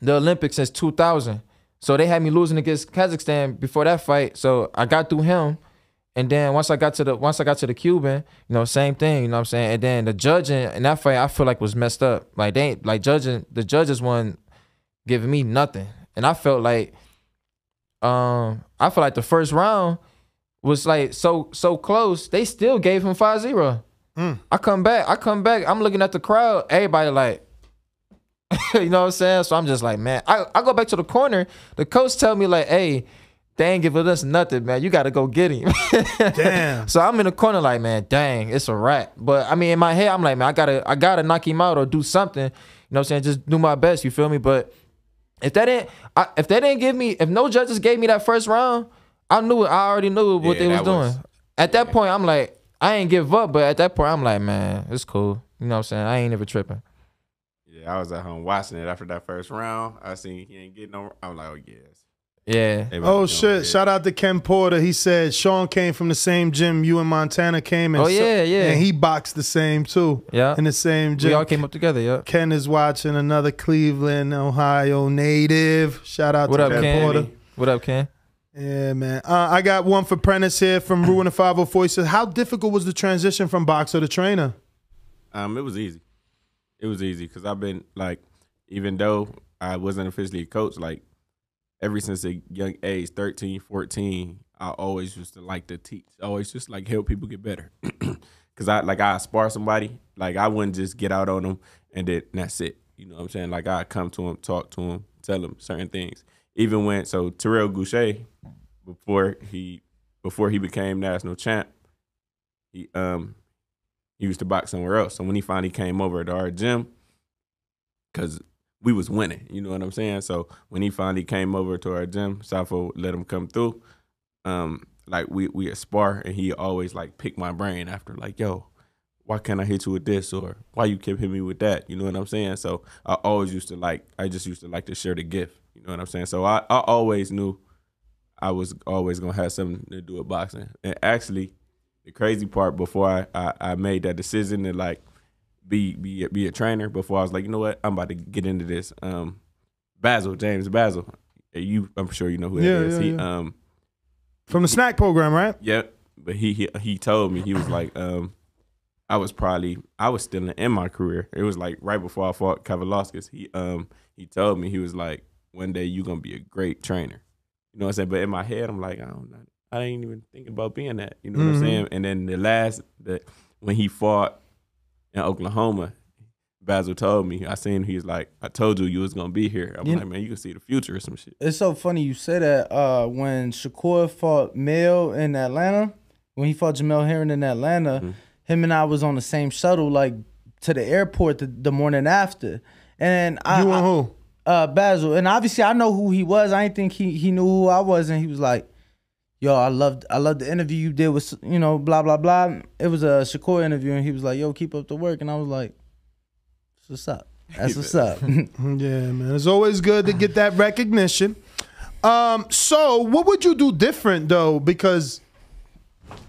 the Olympics since 2000. So they had me losing against Kazakhstan before that fight. So I got through him. And then once I got to the Cuban, you know, same thing, you know what I'm saying? And then the judging in that fight, I feel like was messed up. Like the judges weren't giving me nothing. And I felt like the first round was like so close. They still gave him 5-0. I come back, I'm looking at the crowd, everybody like, you know what I'm saying? So I'm just like, man, I go back to the corner. The coach tell me like, hey, they ain't giving us nothing, man. You got to go get him. Damn. So I'm in the corner like, man, dang, it's a wrap. But I mean, in my head, I'm like, man, I gotta knock him out or do something. You know what I'm saying? Just do my best. You feel me? But if no judges gave me that first round, I already knew what they was doing. At that point, I'm like, I ain't give up. But at that point, I'm like, man, it's cool. You know what I'm saying? I ain't ever tripping. Yeah, I was at home watching it after that first round. I seen he ain't getting no. I'm like, oh yes. Yeah. Oh shit! Shout out to Ken Porter. He said Sean came from the same gym you and Montana came. And and he boxed the same too. Yeah, in the same gym. We all came up together. Yeah. Ken is watching, another Cleveland, Ohio native. Shout out to Ken Porter. What up, Ken? Yeah, man. I got one for Prentice here from Ruin the 504. He says, how difficult was the transition from boxer to trainer? It was easy. It was easy because I've been like, even though I wasn't officially a coach, like. Ever since a young age, 13, 14, I always used to like to teach. I always just like help people get better. Cause I spar somebody, like I wouldn't just get out on them and then that's it. You know what I'm saying? Like I come to him, talk to him, tell him certain things. Even when Terrell Goucher, before he became national champ, he used to box somewhere else. So when he finally came over to our gym, cause we was winning, you know what I'm saying? So when he finally came over to our gym, Safo let him come through. Like we spar, and he always like pick my brain after, like, yo, why can't I hit you with this, or why you keep hitting me with that? You know what I'm saying? So I just used to like to share the gift. You know what I'm saying? So I always knew I was always gonna have something to do with boxing. And actually, the crazy part, before I made that decision to like be a trainer, before I was like, you know what, I'm about to get into this. James Basil, I'm sure you know who that is. He from the snack program, right? Yep. But he told me, he was like, I was still in my career. It was like right before I fought Kavalauskas. He told me, he was like, one day you're gonna be a great trainer. You know what I'm saying? But in my head, I'm like, I ain't even thinking about being that. You know what I'm saying? And then when he fought in Oklahoma, Basil told me. I seen he's like, I told you was gonna be here. I'm like, man, you can see the future or some shit. It's so funny you say that. When Shakur fought Mel in Atlanta, when he fought Jamel Herring in Atlanta, him and I was on the same shuttle, like to the airport the morning after. And You and who? Basil. And obviously I know who he was. I didn't think he knew who I was, and he was like, yo, I loved the interview you did with, you know, blah, blah, blah. It was a Shakur interview, and he was like, yo, keep up the work. And I was like, what's up? That's what's up. Yeah, man. It's always good to get that recognition. So what would you do different, though? Because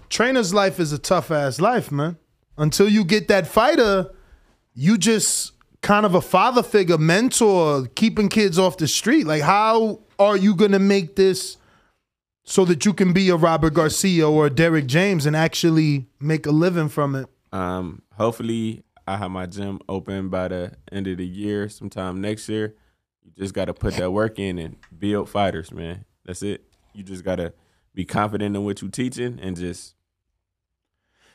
trainer's life is a tough-ass life, man. Until you get that fighter, you just kind of a father figure, mentor, keeping kids off the street. Like, how are you going to make this so that you can be a Robert Garcia or a Derek James and actually make a living from it? Hopefully I have my gym open by the end of the year, sometime next year. You just got to put that work in and build fighters, man. That's it. You just got to be confident in what you're teaching and just.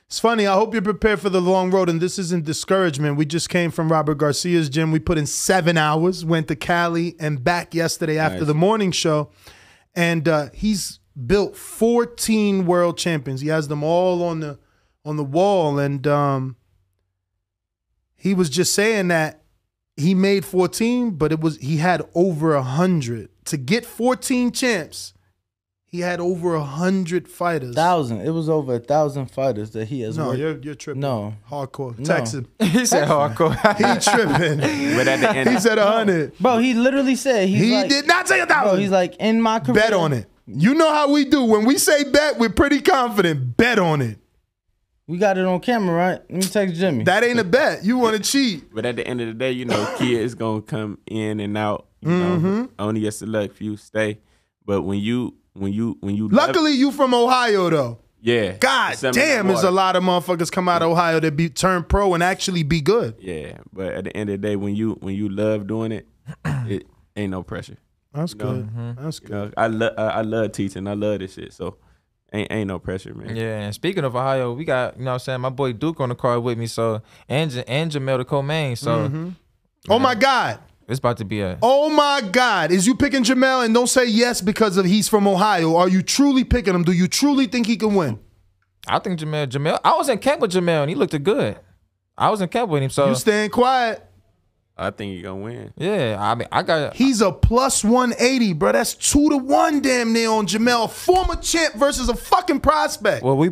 It's funny. I hope you're prepared for the long road, and this isn't discouragement. We just came from Robert Garcia's gym. We put in 7 hours, went to Cali and back yesterday after the morning show. And he's built 14 world champions. He has them all on the wall. And he was just saying that he made 14, but he had over 100. To get 14 champs, he had over 100 fighters. 1,000. It was over 1,000 fighters that he has No, worked. you're tripping. No. Hardcore. No. Text him. He said hardcore. He tripping. But at the end, He said 100. Bro, he literally said He like, did not say 1,000. Bro, he's like, in my career. Bet on it. You know how we do. When we say bet, we're pretty confident. Bet on it. We got it on camera, right? Let me text Jimmy. That ain't a bet. You want to cheat. But at the end of the day, you know, kids gonna come in and out. You know, only a select few stay. But when you Luckily, you from Ohio, though. yeah. God damn, there's a lot of motherfuckers come out of Ohio that turn pro and actually be good. Yeah, but at the end of the day, when you love doing it, it ain't no pressure. That's good. That's You good. know, I love teaching. I love this shit. So ain't no pressure, man. Yeah, and speaking of Ohio, we got, you know what I'm saying, my boy Duke on the card with me, so and Jamel the co-main, so Oh my God. it's about to be a Oh my God. Is you picking Jamel? And don't say yes because he's from Ohio. Are you truly picking him? Do you truly think he can win? I think Jamel, I was in camp with Jamel and he looked good. I was in camp with him, so You staying quiet. I think you gonna win. yeah, I mean, I got He's a plus 180, bro. That's 2-1 damn near on Jamel. Former champ versus a fucking prospect. we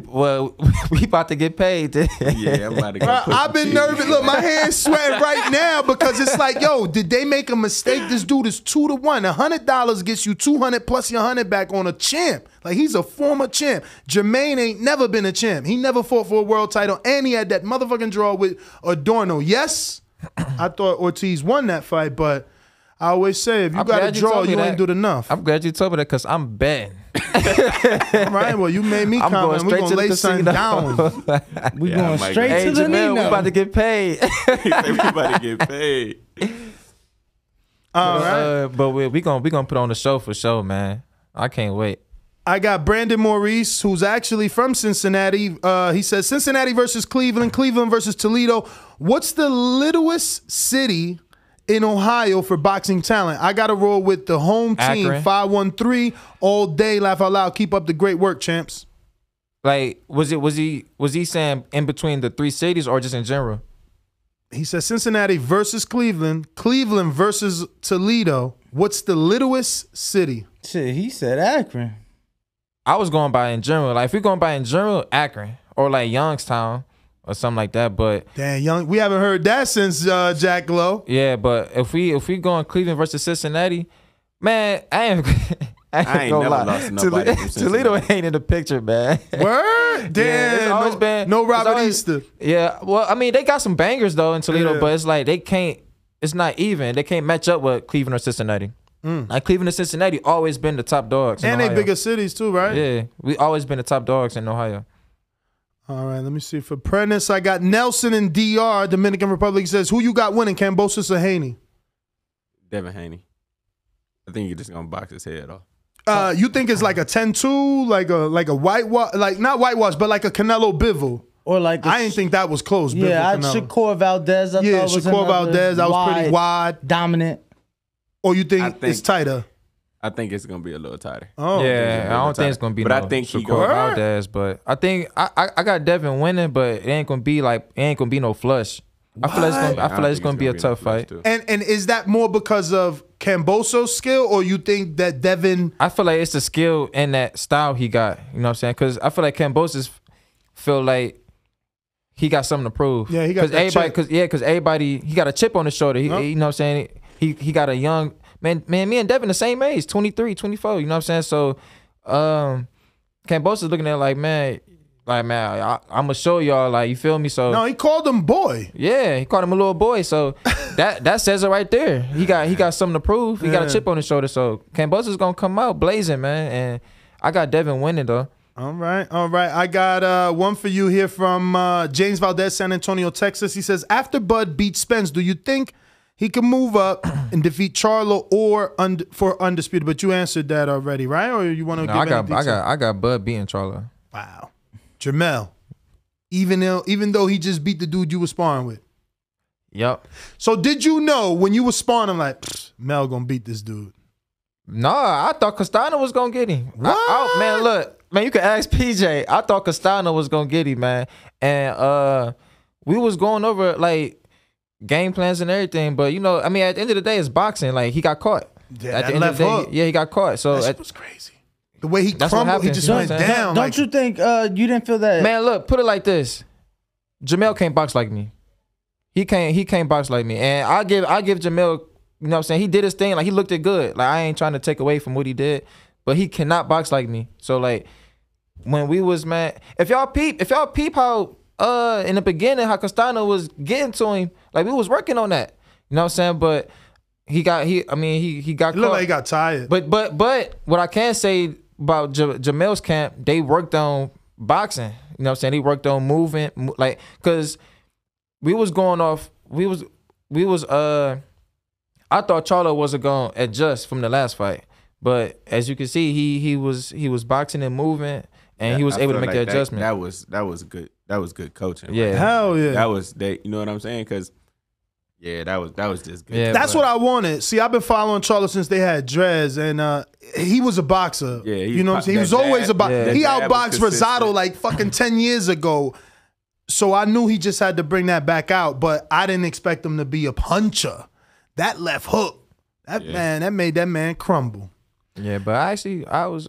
about to get paid. Yeah, I'm about to go. Bro, put I've some been cheese. nervous. Look, my hand's sweating right now because it's like, yo, did they make a mistake? This dude is 2-1. $100 gets you 200 plus your 100 back on a champ. Like, he's a former champ. Jermaine ain't never been a champ. He never fought for a world title, and he had that motherfucking draw with Adorno. Yes, I thought Ortiz won that fight, but I always say, if you I'm got a glad you draw, told me you ain't that. do enough. I'm glad you told me that because I'm betting. Right? Well, you made me I'm going comment. We're straight going to to the lay something casino. down. We Yeah, going Mike. straight Hey, to the Jamel, we Nino. about to get paid. Everybody get paid. All right. But we gonna put on the show for sure, man. I can't wait. I got Brandon Maurice, who's actually from Cincinnati. He says Cincinnati versus Cleveland, Cleveland versus Toledo. What's the littlest city in Ohio for boxing talent? I got to roll with the home team, Akron. 513 all day. Laugh out loud. Keep up the great work, champs. Like, was he saying in between the three cities or just in general? He says Cincinnati versus Cleveland, Cleveland versus Toledo. What's the littlest city? Shit, he said Akron. I was going by in general. Like, if we're going by in general, Akron or like Youngstown or something like that. But Damn, young. We haven't heard that since Jack Lowe. yeah, but if we going Cleveland versus Cincinnati, man, I ain't ain't gonna never lie. lost to nobody from Toledo Cincinnati. ain't in the picture, man. Word? Yeah, it's Damn. always no, been no it's Robert always- Easter. Yeah, well, I mean, they got some bangers though in Toledo, Yeah. but it's like they can't. It's not even. They can't match up with Cleveland or Cincinnati. Like Cleveland and Cincinnati always been the top dogs. In And they Ohio. bigger cities too, right? Yeah, we always been the top dogs in Ohio. All right, let me see. For Prentice, I got Nelson in DR, Dominican Republic. He says, who you got winning, Kambosos or Haney? Devin Haney. I think you're just gonna box his head off. You think it's like a 10-2, like a whitewash, like not whitewash, but like a Canelo Bivol? Or like I didn't think that was close. Yeah, Bivol Canelo. Shakur Valdez. I Yeah, thought was Shakur Valdez. That was pretty wide. dominant. Or you think it's tighter? I think it's gonna be a little tighter. Oh, Yeah, I don't think it's gonna be. But no I think he Shakur go- Valdez, but I think I got Devin winning, but it ain't gonna be no flush. I feel like it's gonna be a tough fight. And is that more because of Kambosos' skill, or you think that Devin? I feel like it's the skill and that style he got. You know what I'm saying? Because I feel like Kambosos feel like he got something to prove. Yeah, he got that chip. Because everybody he got a chip on his shoulder. He, you know what I'm saying? He got a young man. Me and Devin the same age, 23, 24. You know what I'm saying? So, Kambosos looking at it like man, I'm gonna show y'all. Like, you feel me? So No, he called him boy. yeah, he called him a little boy. So that says it right there. He got something to prove. He got a chip on his shoulder. So Kambosos gonna come out blazing, man. And I got Devin winning though. All right. I got one for you here from James Valdez, San Antonio, Texas. He says, after Bud beats Spence, do you think he can move up and defeat Charlo or for Undisputed? But you answered that already, right? Or you want to give any details? I got Bud beating Charlo. Wow. Jamel, even though he just beat the dude you were sparring with. Yep. So did you know when you were sparring, I'm like, Mel gonna beat this dude? No, I thought Castano was gonna get him. What? Man, look, man, you can ask PJ. I thought Castano was gonna get him, man. And we was going over like game plans and everything, but you know, I mean, at the end of the day, it's boxing. Like, he got caught. Yeah, at the that end left of the day, hook. yeah, he got caught. So That shit was crazy. The way he That's what crumbled, he happens, just you know went what I'm saying? down. Don't like, you think you didn't feel that? man, look, put it like this: Jamel can't box like me. He can't box like me, and I give Jamel. You know what I'm saying? He did his thing. Like, he looked it good. Like, I ain't trying to take away from what he did, but he cannot box like me. So like, when we was, man, if y'all peep how in the beginning how Castano was getting to him, like, we was working on that. You know what I'm saying? But he got it caught. looked like he got tired. But what I can say about Jamel's camp, they worked on boxing. You know what I'm saying? They worked on moving, like, cause we was going off. We was I thought Charlo wasn't gonna adjust from the last fight, but as you can see, he was boxing and moving, and he was able to make the adjustment. That was good. That was good coaching. Yeah. Hell yeah. That was that. You know what I'm saying? Because yeah, that was just good. Yeah, That's but- what I wanted. See, I've been following Charlo since they had dreads, and he was a boxer. Yeah, you know what I'm saying? He was that always a jab- boxer. yeah. He That jab was outboxed Rosado consistent. like fucking 10 years ago. So I knew he just had to bring that back out, but I didn't expect him to be a puncher. That left hook, that made that man crumble. Yeah, but I was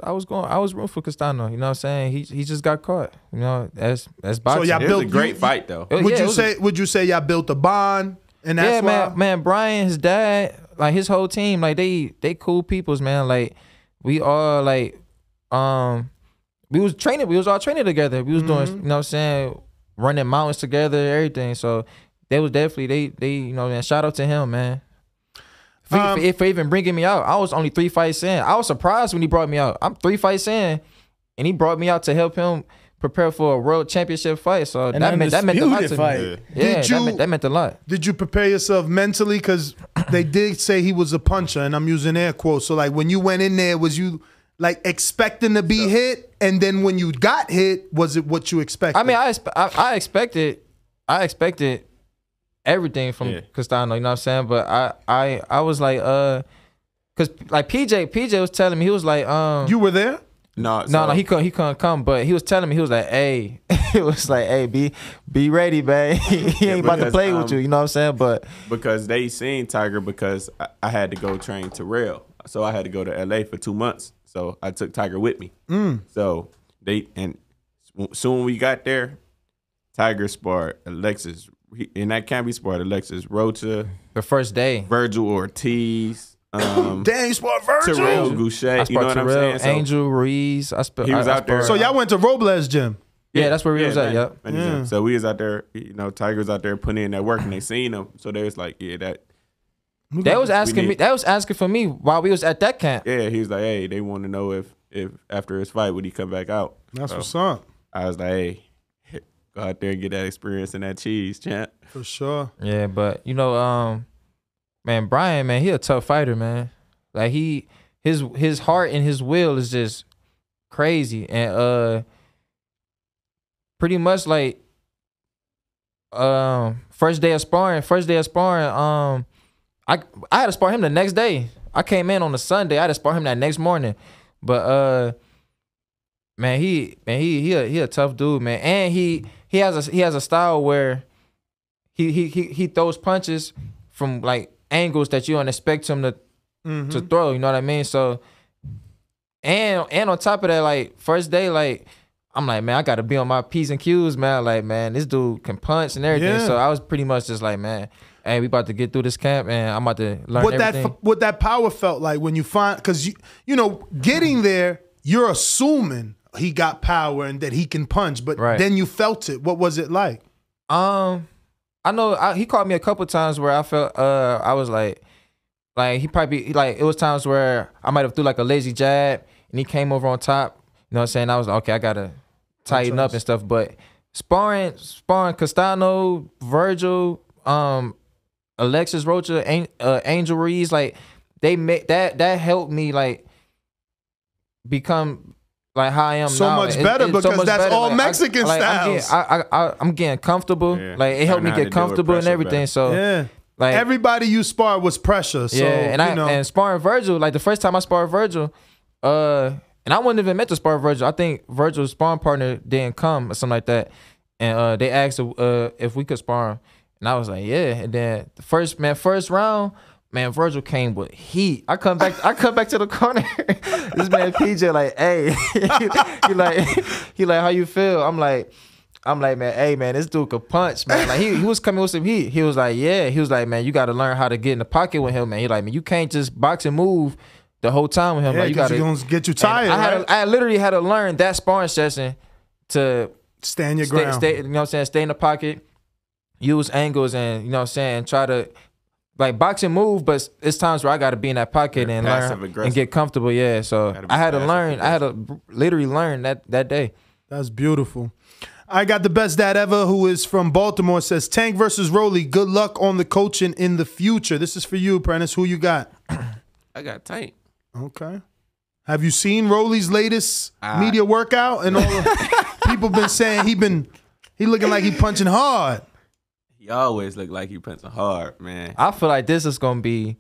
rooting for Castano. You know what I'm saying? He just got caught. You know, that's boxing. y'all It was built- a great fight though. Would you say y'all built a bond? And that's why? man, Brian, his dad, like, his whole team, like, they cool peoples, man. Like, we all like we was all training together. We was doing, you know what I'm saying, running mountains together, everything. So they was definitely they you know, man, shout out to him, man. For even bringing me out. I was only 3 fights in. I was surprised when he brought me out. I'm 3 fights in, and he brought me out to help him prepare for a world championship fight. So that meant a lot to me. Yeah, that meant a lot. Did you prepare yourself mentally? Because they did say he was a puncher, and I'm using air quotes. So like, when you went in there, was you like expecting to be hit, and then when you got hit, was it what you expected? I mean, I expected everything from Castano, you know what I'm saying? But I was like, cause like PJ was telling me, he was like, you were there? No, he couldn't come, but he was telling me, he was like, hey, it was like, hey, be ready, man. he ain't about to play with you, you know what I'm saying? But because they seen Tiger, because I had to go train Terrell, so I had to go to LA for 2 months. So I took Tiger with me. So soon we got there, Tiger sparred Alexis. In that camp, he sparred Alexis Rocha, the first day, Virgil Ortiz, Damn, you sparred Virgil? Terrell Goucher. You know what I'm Terrell, saying? So Angel Ruiz. he was out there. So y'all went to Robles gym? Yeah, that's where we was at. man. Yep. Yeah. So we was out there. You know, Tiger was out there putting in that work, and they seen him. So they was like, yeah, that. They was asking me. That was asking for me while we was at that camp. Yeah, he was like, hey, they want to know if after his fight would he come back out. That's what's up. I was like, hey, go out there and get that experience and that cheese, champ. For sure. Yeah, but you know, man, Brian, man, he a tough fighter, man. Like, his heart and his will is just crazy, and pretty much like First day of sparring. I had to spar him the next day. I came in on a Sunday. I had to spar him that next morning. But man, he a tough dude, man. And he has a style where he throws punches from like angles that you don't expect him to throw. You know what I mean? So and on top of that, like first day, like I'm like, man, I gotta be on my P's and Q's, man. Like, man, this dude can punch and everything. Yeah. So I was pretty much just like, man, hey, we about to get through this camp, and I'm about to learn everything. What that power felt like when you find, because you know, getting there, you're assuming he got power and that he can punch, but then you felt it. What was it like? I know he called me a couple times where I felt I was like he probably like it was times where I might have threw like a lazy jab and he came over on top. You know what I'm saying? I was like, okay, I gotta tighten up and stuff. But sparring Castano, Virgil, Alexis Rocha, Angel Ruiz, like they made that helped me like become like how I am so now. Much better because so much that's better. all like, Mexican styles. I'm getting comfortable. Yeah. Like it helped me get comfortable and everything. better. So Yeah. like Everybody you spar was pressure. So, yeah, and sparring Virgil, like the first time I sparred Virgil, and I wasn't even meant to spar Virgil. I think Virgil's sparring partner didn't come or something like that, and they asked if we could spar him, and I was like, yeah. And then the first round, man, Virgil came with heat. I come back to the corner. This man PJ like, hey, he like, how you feel? I'm like, man, hey, man, this dude could punch, man. Like he was coming with some heat. He was like, yeah. He was like, man, you got to learn how to get in the pocket with him, man. He like, man, you can't just box and move the whole time with him. yeah, like, you got to gonna get you tired. I literally had to learn that sparring session to stand your ground. Stay, you know what I'm saying? Stay in the pocket, use angles, and you know what I'm saying, try to like box and move. But it's times where I got to be in that pocket and learn and get comfortable. Yeah, so I had to learn. I had to literally learn that day. That's beautiful. I got the best dad ever, who is from Baltimore, says Tank versus Rolly. Good luck on the coaching in the future. This is for you, Prentice. Who you got? I got Tank. Okay. Have you seen Rolly's latest media workout? And all the people been saying he looking like he punching hard. He always look like he punching hard, man. I feel like this is gonna be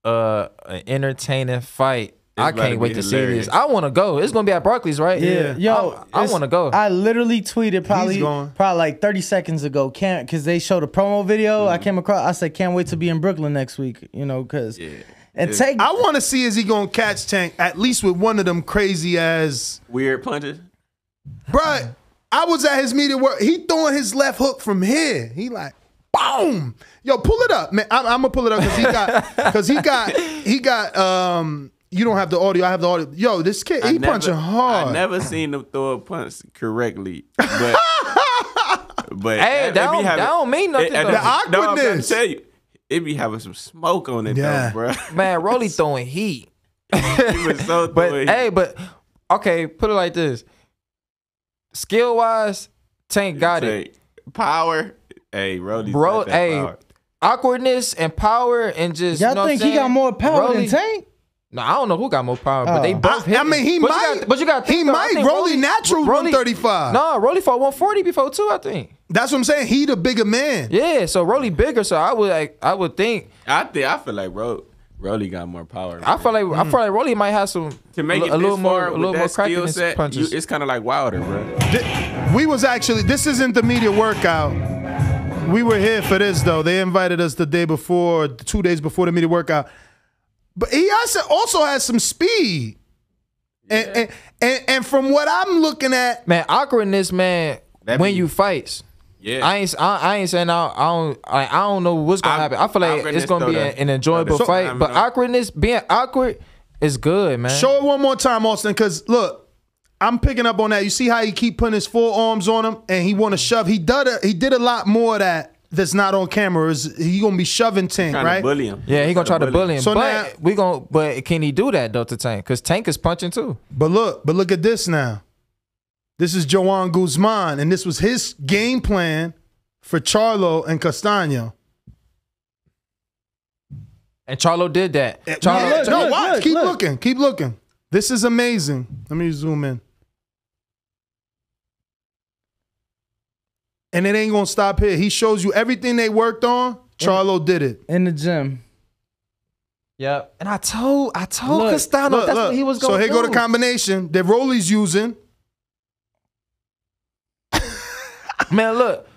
an entertaining fight. I can't wait to see this. I want to go. It's gonna be at Barclays, right? Yeah. Yo, I want to go. I literally tweeted probably like 30 seconds ago, because they showed a promo video. I came across. I said, can't wait to be in Brooklyn next week. You know, because and Tank. I want to see, is he gonna catch Tank at least with one of them crazy ass weird punches? Bruh, I was at his media work. He throwing his left hook from here. He like, boom. Yo, pull it up, man. I'm gonna pull it up because he got. You don't have the audio. I have the audio. Yo, this kid, he punching hard. I never seen him throw a punch correctly, but hey, that don't mean nothing. The awkwardness. No, I'm tell you, it be having some smoke on it, though, bro. Man, Rolly throwing heat. He was so throwing heat. But okay, put it like this. Skill wise, Tank got it. Power, hey, Rolly's bro. got that Hey, power. Awkwardness and power and just. Y'all you know think what I'm he got more power Rolly, than Tank? No, I don't know who got more power, but they both hit. I mean, he might. But you got. He might. Rolly natural 135. No, Rolly fought 140 before too, I think. That's what I'm saying. He the bigger man. Yeah, so Rolly bigger. So I would think. I feel like Rolly got more power. I feel like Rolly might have some to make it a little more skill set. Punches. It's kind of like Wilder, bro. This isn't the media workout. We were here for this though. They invited us the day before, 2 days before the media workout. But he also has some speed. Yeah. And from what I'm looking at, man, awkwardness, man, when you fights. Yeah. I ain't saying I don't know what's gonna happen. I feel like it's gonna be an enjoyable fight. But awkwardness, being awkward is good, man. Show it one more time, Austin, because look, I'm picking up on that. You see how he keep putting his forearms on him and he want to shove. He did a lot more of that that's not on camera. He gonna be shoving Tank, right? Bully him. Yeah, he gonna try to bully him. So but but can he do that though to Tank? Because Tank is punching too. But look at this now. This is Joan Guzman, and this was his game plan for Charlo and Castaño. And Charlo did that. Watch. Keep looking. This is amazing. Let me zoom in. And it ain't gonna stop here. He shows you everything they worked on. Charlo did it in the gym. Yep. And I told Castano that's what he was going to do. So here do. go the combination that Rolly's using. Man, look.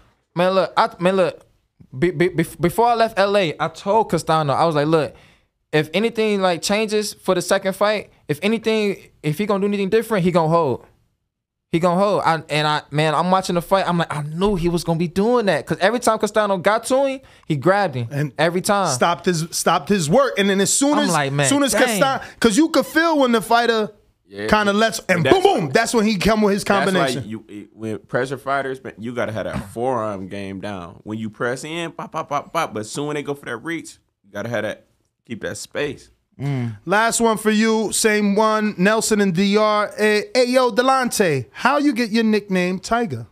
Before I left LA, I told Castano, I was like, look, if anything like changes for the second fight, if he gonna do anything different, he gonna hold. I'm watching the fight. I'm like, I knew he was gonna be doing that because every time Castano got to him, he grabbed him, and every time stopped his work. And then as soon as Castano, because you could feel when the fighter kind of lets, and boom, boom, that's when he come with his combination. That's why when pressure fighters, you gotta have that forearm game down. When you press in, pop, pop, pop, pop. But soon when they go for that reach, you gotta have that, keep that space. Last one for you, same one, Nelson and DR. Hey, yo, Delante, how you get your nickname Tiger?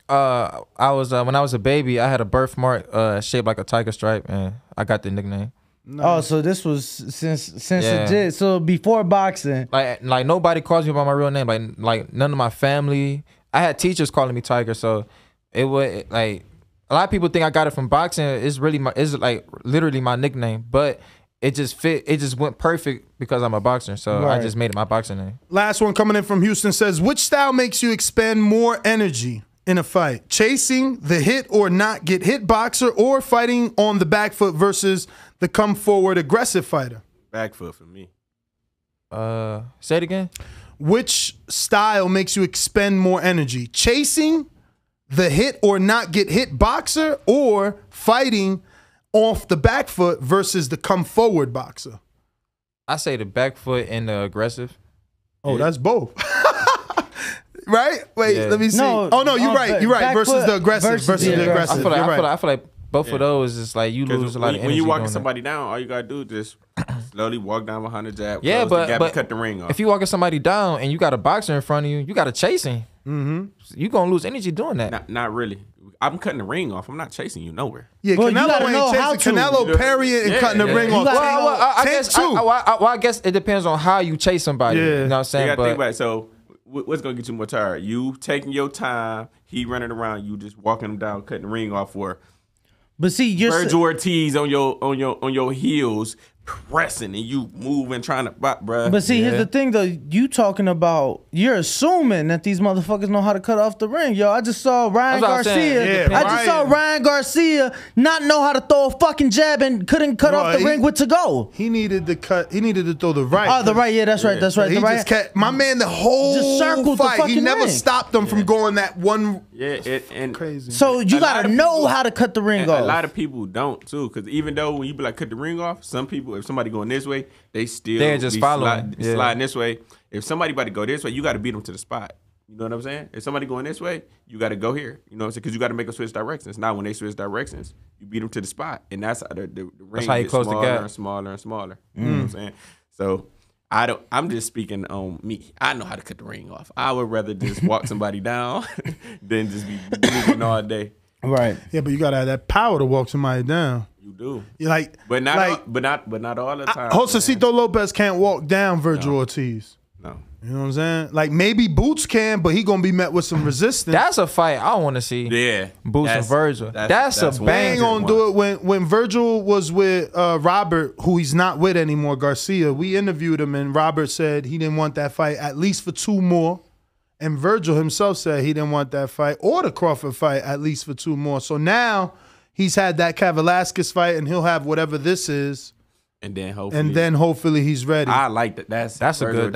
I was when I was a baby, I had a birthmark shaped like a tiger stripe, and I got the nickname. Nice. Oh, so this was since it did. So before boxing, like nobody calls me by my real name. Like none of my family. I had teachers calling me Tiger, so it was like a lot of people think I got it from boxing. It's like literally my nickname, but it just fit. It just went perfect because I'm a boxer. So I just made it my boxing name. Last one coming in from Houston says, which style makes you expend more energy in a fight? Chasing the hit or not get hit boxer, or fighting on the back foot versus the come forward aggressive fighter? Back foot for me. Say it again. Which style makes you expend more energy? Chasing the hit or not get hit boxer, or fighting off the back foot versus the come forward boxer? I say the back foot and the aggressive. Oh, that's both. Right? Wait, let me see. No, you're right. You're right. Versus the aggressive. Versus the aggressive. I feel like both of those is like you lose a lot of energy. When you walking somebody down, all you gotta do is just slowly walk down behind the jab. Yeah, but cut the ring off. If you walking somebody down and you got a boxer in front of you, you got to chase him. You gonna lose energy doing that. Not really. I'm cutting the ring off. I'm not chasing you nowhere. Yeah, well, Canelo ain't chasing. Canelo parrying and cutting the ring off. I guess it depends on how you chase somebody. You know what I'm saying? You gotta think about it. So what's gonna get you more tired? You taking your time, he running around, you just walking him down, cutting the ring off for. But see, you're Virgil Ortiz on your heels, pressing, and you moving, trying to, bruh. But see, here's the thing though. You talking about, you're assuming that these motherfuckers know how to cut off the ring, yo. I just saw Ryan Garcia. I just saw Ryan Garcia not know how to throw a fucking jab and couldn't cut off the ring with to go. He needed to cut. He needed to throw the right. Oh, the right. Yeah, that's right. That's right. He the right. just kept, my man, the whole just circled fight. The fucking he never ring. stopped them from going that one. And crazy. So you gotta know how to cut the ring off. A lot of people don't too, because even though when you be like cut the ring off, some people, if somebody going this way, they're just following, sliding this way. If somebody about to go this way, you got to beat them to the spot. You know what I'm saying? If somebody going this way, you got to go here. You know what I'm saying? Because you got to make them switch directions. Now when they switch directions, you beat them to the spot, and that's how the ring gets smaller and smaller and smaller. You know what I'm saying? So I'm just speaking on me. I know how to cut the ring off. I would rather just walk somebody down than just be moving all day. Right. Yeah, but you gotta have that power to walk somebody down. You do. You're like, but not all the time. Josecito Lopez can't walk down Virgil Ortiz. No. You know what I'm saying? Like maybe Boots can, but he gonna be met with some resistance. That's a fight I want to see. Yeah. Boots and Virgil. That's a bang. They ain't gonna do it. When Virgil was with Robert, who he's not with anymore, Garcia, we interviewed him and Robert said he didn't want that fight at least for 2 more. And Virgil himself said he didn't want that fight or the Crawford fight at least for 2 more. So now he's had that Velasquez fight and he'll have whatever this is. And then hopefully he's ready. I like that. That's a good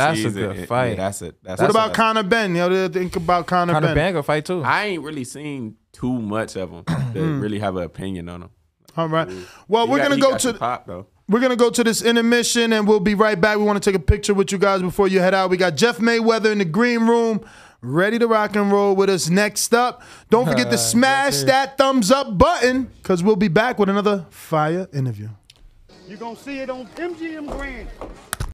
fight. Yeah, what about Conor Benn? You know, think about Conor Benn. Conor Benn gonna fight too. I ain't really seen too much of him to really have an opinion on him. All right. Well, we're gonna go to pop though. We're going to go to this intermission, and we'll be right back. We want to take a picture with you guys before you head out. We got Jeff Mayweather in the green room, ready to rock and roll with us next up. Don't forget to smash that thumbs up button, because we'll be back with another fire interview. You're going to see it on MGM Grand.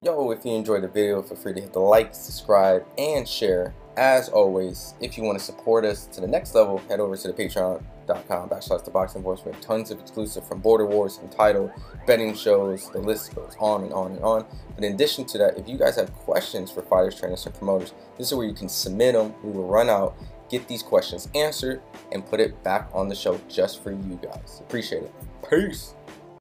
Yo, if you enjoyed the video, feel free to hit the like, subscribe, and share. As always, if you want to support us to the next level, head over to the patreon.com/ThaBoxingVoice. We have tons of exclusive from Border Wars, Untitled, betting shows, the list goes on and on and on. But in addition to that, if you guys have questions for fighters, trainers, and promoters, this is where you can submit them. We will run out get these questions answered and put it back on the show just for you guys. Appreciate it. Peace.